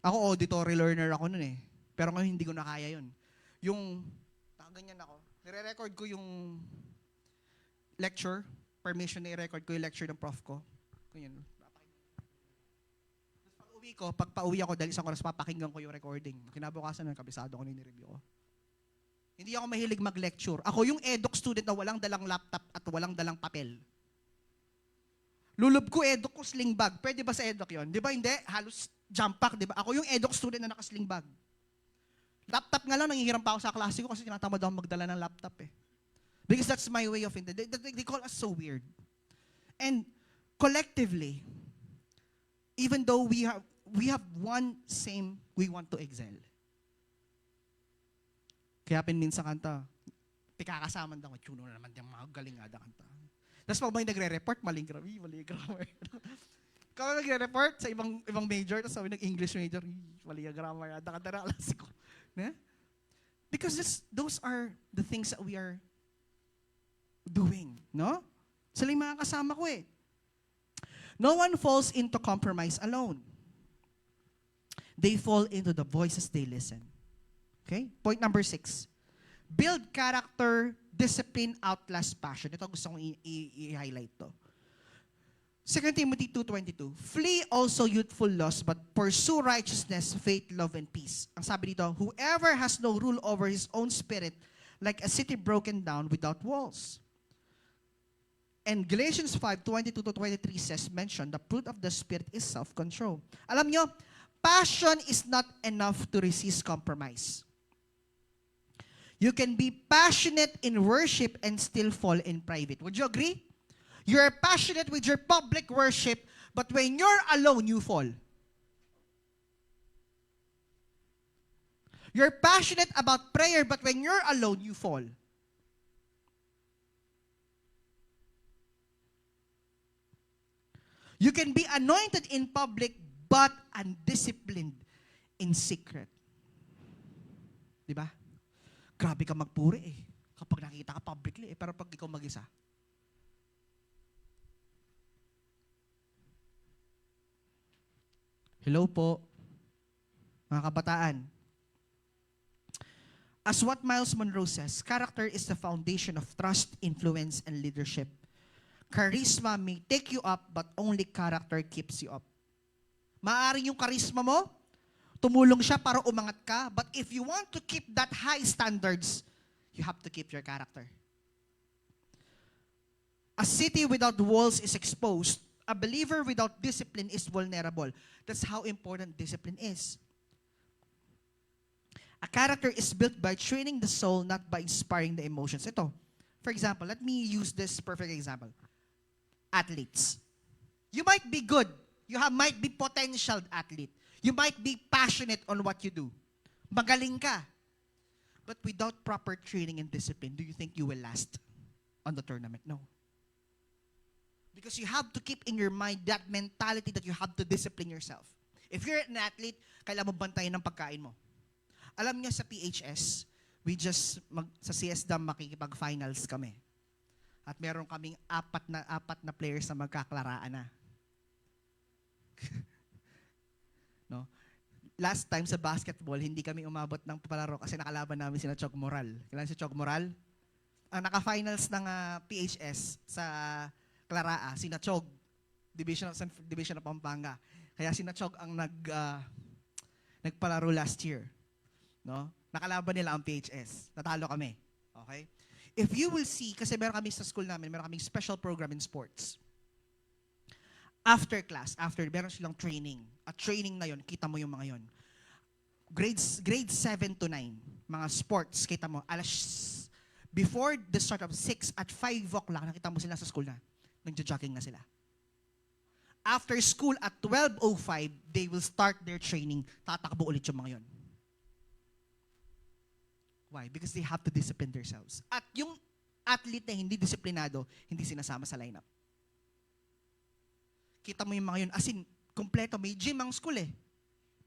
Ako, auditory learner ako nun eh. Pero ngayon, hindi ko na kaya yun. Yung, ganyan ako. Nire-record ko yung lecture. Permission na i-record ko yung lecture ng prof ko. Ganyan. Pag-uwi ko, pag-pauwi ako dahil isang oras, papakinggan ko yung recording. Kinabukasan ng kabisado ko nireview ko. Hindi ako mahilig mag-lecture. Ako yung eduk student na walang dalang laptop at walang dalang papel. Lulub ko eduk ko sling bag. Pwede ba sa eduk yon? Di ba hindi? Halos jump pack, di ba? Ako yung eduk student na naka-sling bag. Laptop nga lang, nangihiram pa ako sa klase ko kasi tinatamad ako magdala ng laptop eh. Because that's my way of it. They call us so weird. And collectively, even though we have one same, we want to excel. Kaya minsan kanta, pikakasaman daw, tuno na naman yung mga galing nga da kanta. Tapos pag may nagre-report, maling grammar. Kung nagre-report sa ibang major, tapos sabi nag-English major, mali yung grammar, da kanta na klase ko. Because those are the things that we are doing, no? Sila yung mga kasama ko eh. No one falls into compromise alone. They fall into the voices they listen. Okay? Point number 6. Build character, discipline, outlast passion. Ito gusto kong i-highlight to. 2 Timothy 2:22. Flee also youthful lusts, but pursue righteousness, faith, love, and peace. Ang sabi dito, whoever has no rule over his own spirit, like a city broken down without walls. And Galatians 5:22-23 says, mention, the fruit of the Spirit is self-control. Alam nyo, passion is not enough to resist compromise. You can be passionate in worship and still fall in private. Would you agree? You're passionate with your public worship, but when you're alone, you fall. You're passionate about prayer, but when you're alone, you fall. You can be anointed in public, but undisciplined in secret. Diba? Grabe ka magpuri eh. Kapag nakita ka publicly eh. Pero pag ikaw mag-isa. Hello po, mga kabataan. As what Miles Monroe says, character is the foundation of trust, influence, and leadership. Charisma may take you up, but only character keeps you up. Maaari yung charisma mo, tumulong siya para umangat ka, but if you want to keep that high standards, you have to keep your character. A city without walls is exposed. A believer without discipline is vulnerable. That's how important discipline is. A character is built by training the soul, not by inspiring the emotions. Ito, for example, let me use this perfect example. Athletes. You might be good. You might be potential athlete. You might be passionate on what you do. Magaling ka. But without proper training and discipline, do you think you will last on the tournament? No. Because you have to keep in your mind that mentality that you have to discipline yourself. If you're an athlete, kailangan mo bantayan ng pagkain mo. Alam niyo sa PHS, sa CSDAM makikipag-finals kami. At meron kaming apat na players na magkaklaraan na. No? Last time sa basketball, hindi kami umabot ng palaro kasi nakalaban namin sina Chog Moral. Kailan si Chog Moral? Ang naka-finals ng PHS sa Claraa, sina Chog, Division of Pampanga. Kaya sina Chog ang nagpalaro last year. No? Nakalaban nila ang PHS. Natalo kami. Okay? If you will see, kasi meron kami sa school namin, meron kaming special program in sports. After class, meron silang training. At training na yon, kita mo yung mga yon. Grade 7 to 9, mga sports, kita mo, before the start of 6 at 5 o'clock, nakita mo sila sa school na. Nagja-jogging na sila. After school, at 12:05, they will start their training. Tatakbo ulit yung mga yon. Why? Because they have to discipline themselves. At yung athlete na hindi disiplinado, hindi sinasama sa lineup. Kita mo yung mga yun. As in, kompleto. May gym ang school eh.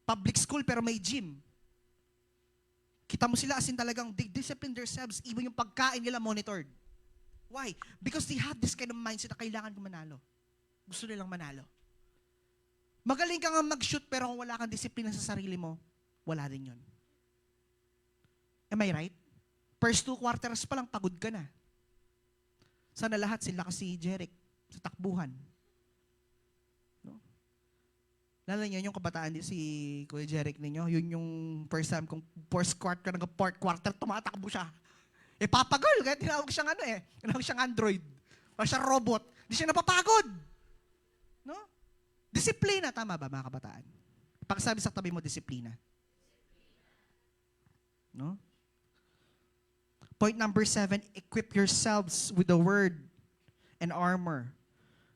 Public school pero may gym. Kita mo sila as in talagang they discipline themselves. Even yung pagkain nila monitored. Why? Because they have this kind of mindset na kailangan manalo. Gusto nilang manalo. Magaling ka nga mag-shoot pero kung wala kang disiplina sa sarili mo, wala din yun. Am I right? First 2 quarters pa lang, pagod ka na. Sana lahat sila kasi Jeric sa takbuhan. No? Lalo niyo yung kabataan din si Kuya Jeric ninyo, yun yung first time kung fourth quarter, tumatakbo siya. Eh, Papa Girl, kaya tinawag siyang tinawag siyang Android. O siyang robot. Di siya napapagod. No? Disiplina, tama ba mga kabataan? Pakisabi sa tabi mo, disiplina. No? Point number 7, equip yourselves with the word and armor.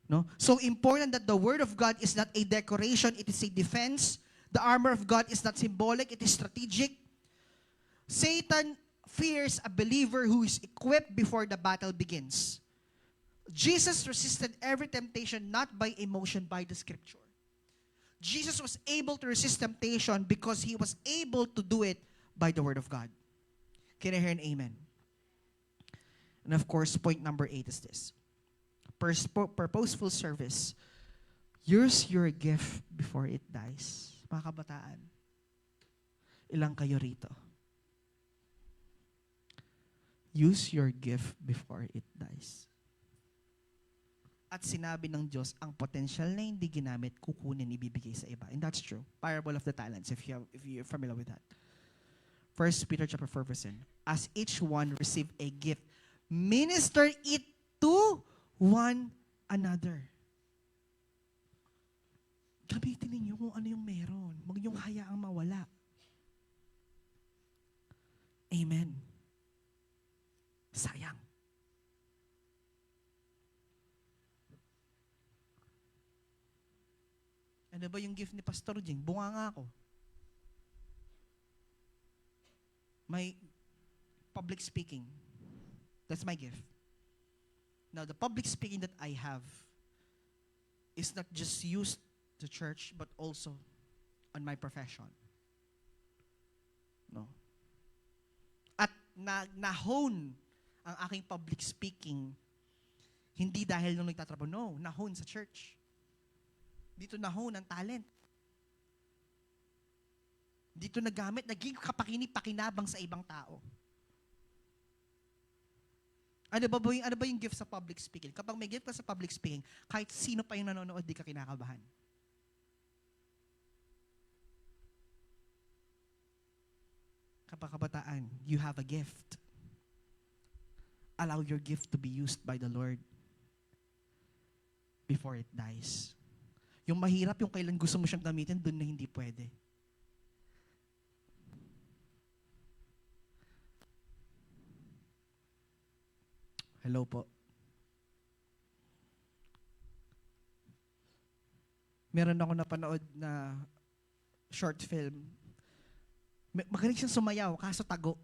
No? So important that the word of God is not a decoration, it is a defense. The armor of God is not symbolic, it is strategic. Satan fears a believer who is equipped before the battle begins. Jesus resisted every temptation not by emotion, by the scripture. Jesus was able to resist temptation because he was able to do it by the word of God. Can I hear an amen? And of course, point number 8 is this. Purposeful service. Use your gift before it dies. Mga kabataan, ilang kayo rito? Use your gift before it dies. At sinabi ng Diyos, ang potential na hindi ginamit, kukunin, ibibigay sa iba. And that's true. Parable of the talents, if you're familiar with that. 1 Peter chapter 4 verse 10. As each one receive a gift, minister it to one another. Gamitin ninyo kung ano yung meron. Huwag niyong hayaang mawala. Amen. Sayang. Ano ba yung gift ni Pastor Jing? Bunga nga ako. My public speaking. That's my gift. Now, the public speaking that I have is not just used to church, but also on my profession. No. At na-hone ang aking public speaking, hindi dahil nung nagtatrabaho. No, na-hone sa church. Dito na-hone ang talent. Dito nagamit, naging kapakinig-pakinabang sa ibang tao. Ano ba yung gift sa public speaking? Kapag may gift ka sa public speaking, kahit sino pa yung nanonood, di ka kinakabahan. Kapag kabataan, you have a gift. Allow your gift to be used by the Lord before it dies. Yung mahirap, yung kailan gusto mo siyang gamitin, dun na hindi pwede. Hello po. Meron ako napanood na short film. Magaling siyang sumayaw, kaso tago.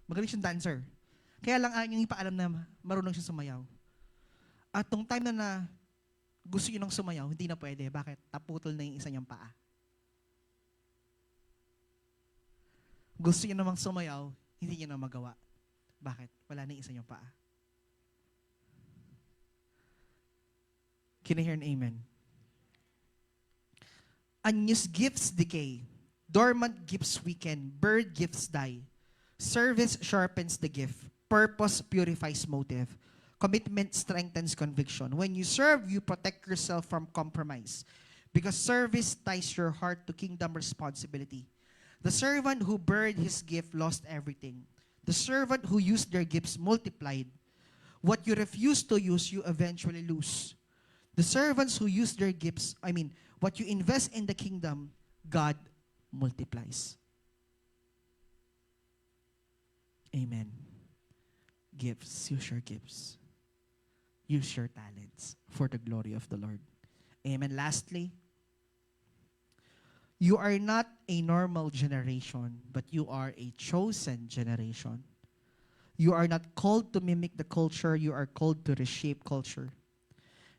Magaling siyang dancer. Kaya lang yung ipaalam na marunong siyang sumayaw. At tong time na gusto niyo nang sumayaw, hindi na pwede. Bakit? Naputol na yung isa niyang paa. Gusto niyo namang sumayaw, hindi niya na magawa. Bakit? Wala na yung isa niyang paa. Can I hear an amen? Unused gifts decay. Dormant gifts weaken. Bird gifts die. Service sharpens the gift. Purpose purifies motive. Commitment strengthens conviction. When you serve, you protect yourself from compromise. Because service ties your heart to kingdom responsibility. The servant who buried his gift lost everything. The servant who used their gifts multiplied. What you refuse to use, you eventually lose. The servants who use their gifts, what you invest in the kingdom, God multiplies. Amen. Gifts, use your gifts. Use your talents for the glory of the Lord. Amen. Lastly, you are not a normal generation, but you are a chosen generation. You are not called to mimic the culture, you are called to reshape culture.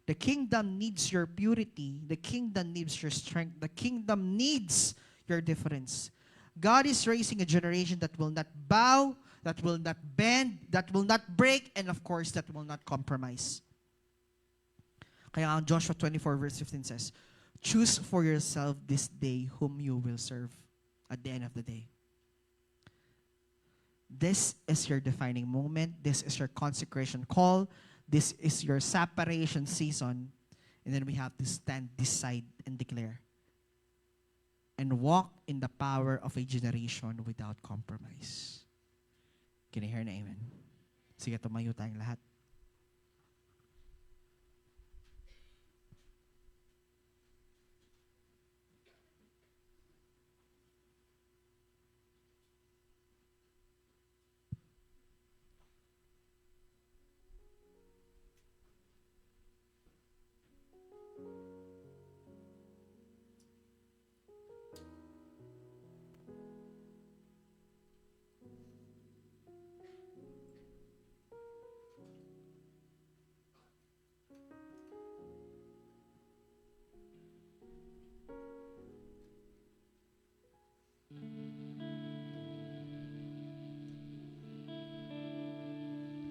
The kingdom needs your purity. The kingdom needs your strength. The kingdom needs your difference. God is raising a generation that will not bow, that will not bend, that will not break, and of course, that will not compromise. Kaya ang Joshua 24 verse 15 says, choose for yourself this day whom you will serve at the end of the day. This is your defining moment. This is your consecration call. This is your separation season. And then we have to stand, decide, and declare. And walk in the power of a generation without compromise. Can I hear an amen? Sige, tumayo tayong lahat.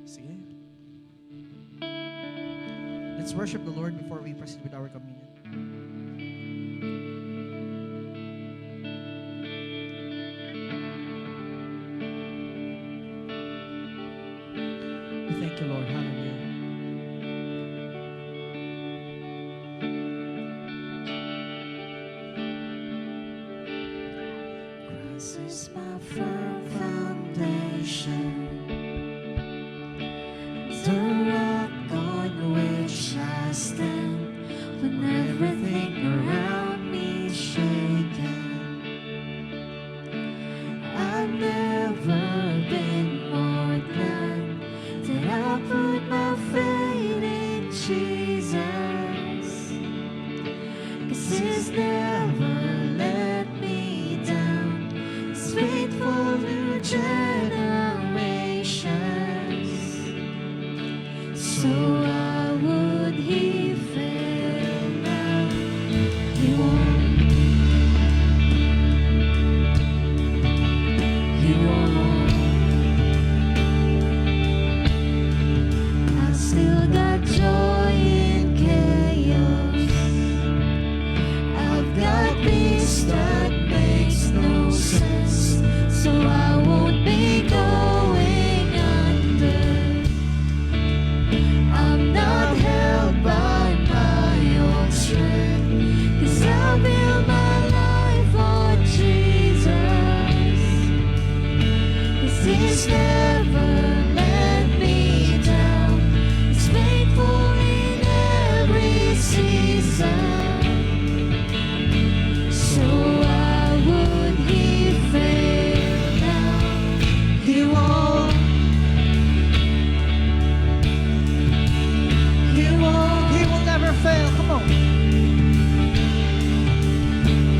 Sige. Let's worship the Lord before we proceed with our communion. We thank you, Lord. Hallelujah. Christ is my firm foundation, the rock on which I stand when everything around me is shaken. I've never been more glad that I put my faith in Jesus, 'cause He's never let me down. He's faithful through generations. So why would He fail now? He won't. He won't. I still got joy in chaos. I've got peace that makes no sense. So I won't be going under. I'm not held by my own strength, 'cause I build my life on Jesus. 'Cause He's never let me down. He's faithful in every season. So why would He fail now? He won't. He won't. He will never fail. Come on.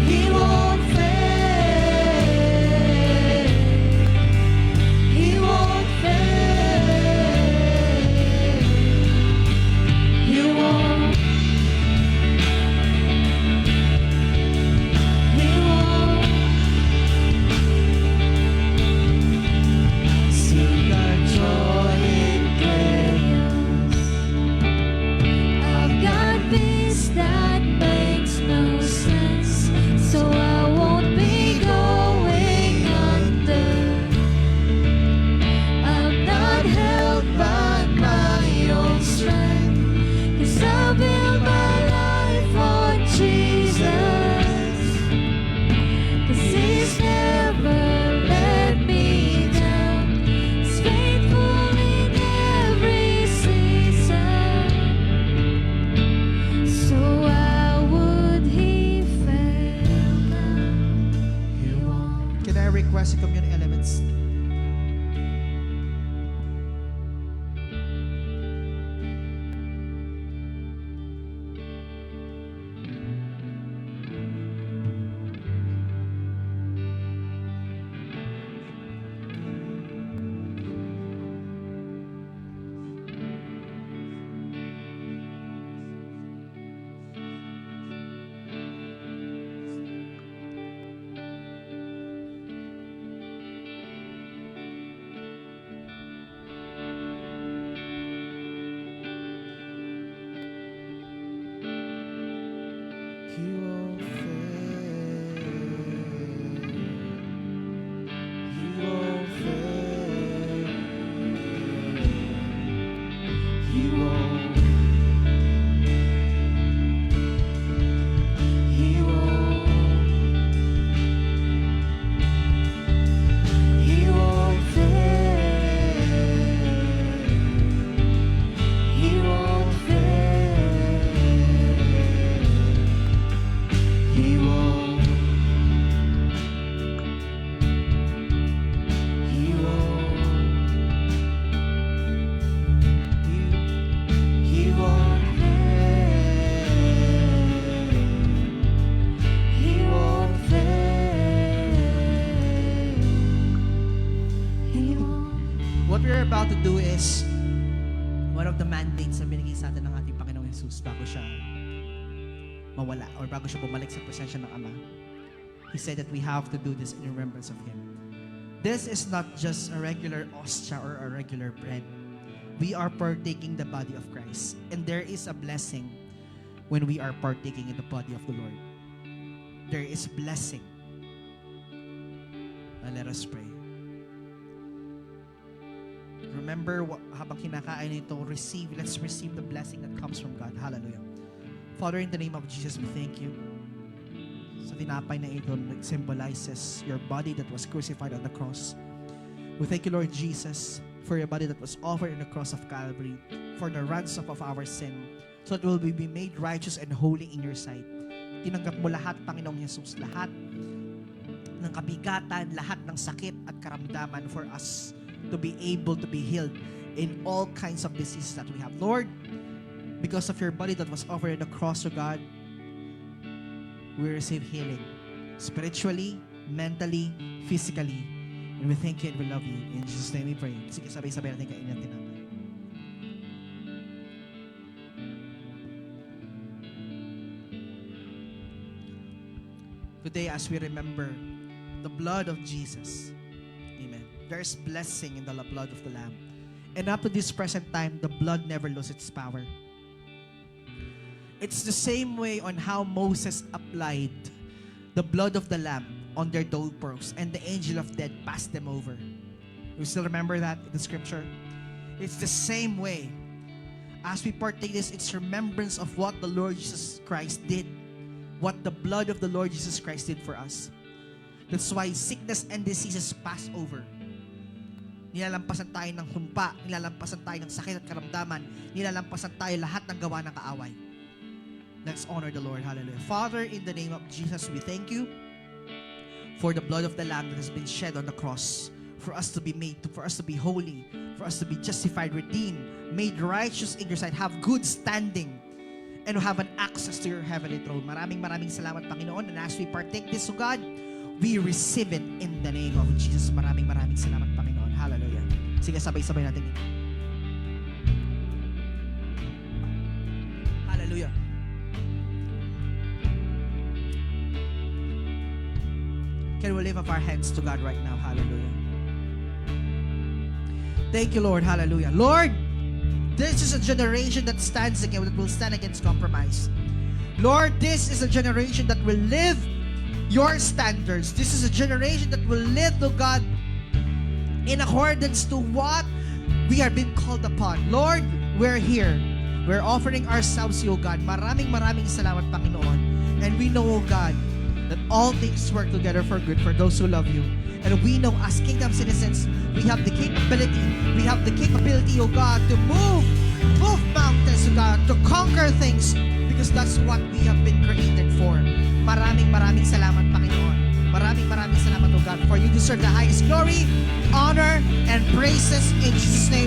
He won't fail. He won't fail. He won't. He won't. Still got joy in chaos. I've got peace that makes no sense. So I won't be going under. I'm not held by my own strength, 'cause I build my life on Jesus. 'Cause He's never let me down. He's faithful in every season. So why would He fail now? He won't. Can I request the communion elements? He won't fail. He won't fail. He won't. is one of the mandates na binigay sa atin ng ating Panginoong Jesus bago siya mawala or bago siya bumalik sa presensya ng Ama. He said that we have to do this in remembrance of Him. This is not just a regular ostia or a regular bread. We are partaking the body of Christ. And there is a blessing when we are partaking in the body of the Lord. There is blessing. Now let us pray. Remember, habang kinakain ito, let's receive the blessing that comes from God. Hallelujah. Father, in the name of Jesus, we thank you. Sa tinapay na ito, it symbolizes your body that was crucified on the cross. We thank you, Lord Jesus, for your body that was offered on the cross of Calvary, for the ransom of our sin, so that we will be made righteous and holy in your sight. Tinanggap mo lahat, Panginoong Jesus, lahat ng kabigatan, lahat ng sakit at karamdaman for us to be able to be healed in all kinds of diseases that we have. Lord, because of your body that was offered on the cross, O God, we receive healing spiritually, mentally, physically. And we thank you and we love you. In Jesus' name we pray. Sige, sabay-sabay natin kainin natin naman. Today, as we remember the blood of Jesus, amen, there's blessing in the blood of the Lamb. And up to this present time, the blood never loses its power. It's the same way on how Moses applied the blood of the lamb on their doorposts and the angel of death passed them over. You still remember that in the scripture? It's the same way. As we partake this, it's remembrance of what the Lord Jesus Christ did. What the blood of the Lord Jesus Christ did for us. That's why sickness and diseases pass over. Nilalampasan tayo ng humpa, nilalampasan tayo ng sakit at karamdaman, nilalampasan tayo lahat ng gawa ng kaaway. Let's honor the Lord. Hallelujah. Father, in the name of Jesus, we thank you for the blood of the Lamb that has been shed on the cross, for us to be made, for us to be holy, for us to be justified, redeemed, made righteous in your sight, have good standing, and have an access to your heavenly throne. Maraming salamat, Panginoon. And as we partake this, O God, we receive it in the name of Jesus. Maraming salamat, Panginoon. Hallelujah. Sige, sabay-sabay natin ito. Hallelujah. Can we lift up our hands to God right now? Hallelujah. Thank you, Lord. Hallelujah. Lord, this is a generation that stands again, that will stand against compromise. Lord, this is a generation that will live your standards. This is a generation that will live, oh God, in accordance to what we are being called upon. Lord, we're here. We're offering ourselves to you, oh God. Maraming salamat, Panginoon. And we know, oh God, that all things work together for good for those who love you. And we know as kingdom citizens, we have the capability, oh God, to move mountains, oh God, to conquer things, because that's what we have been created for. Maraming salamat, Panginoon. Maraming salamat, oh God, for you deserve the highest glory, honor, and praises in Jesus' name.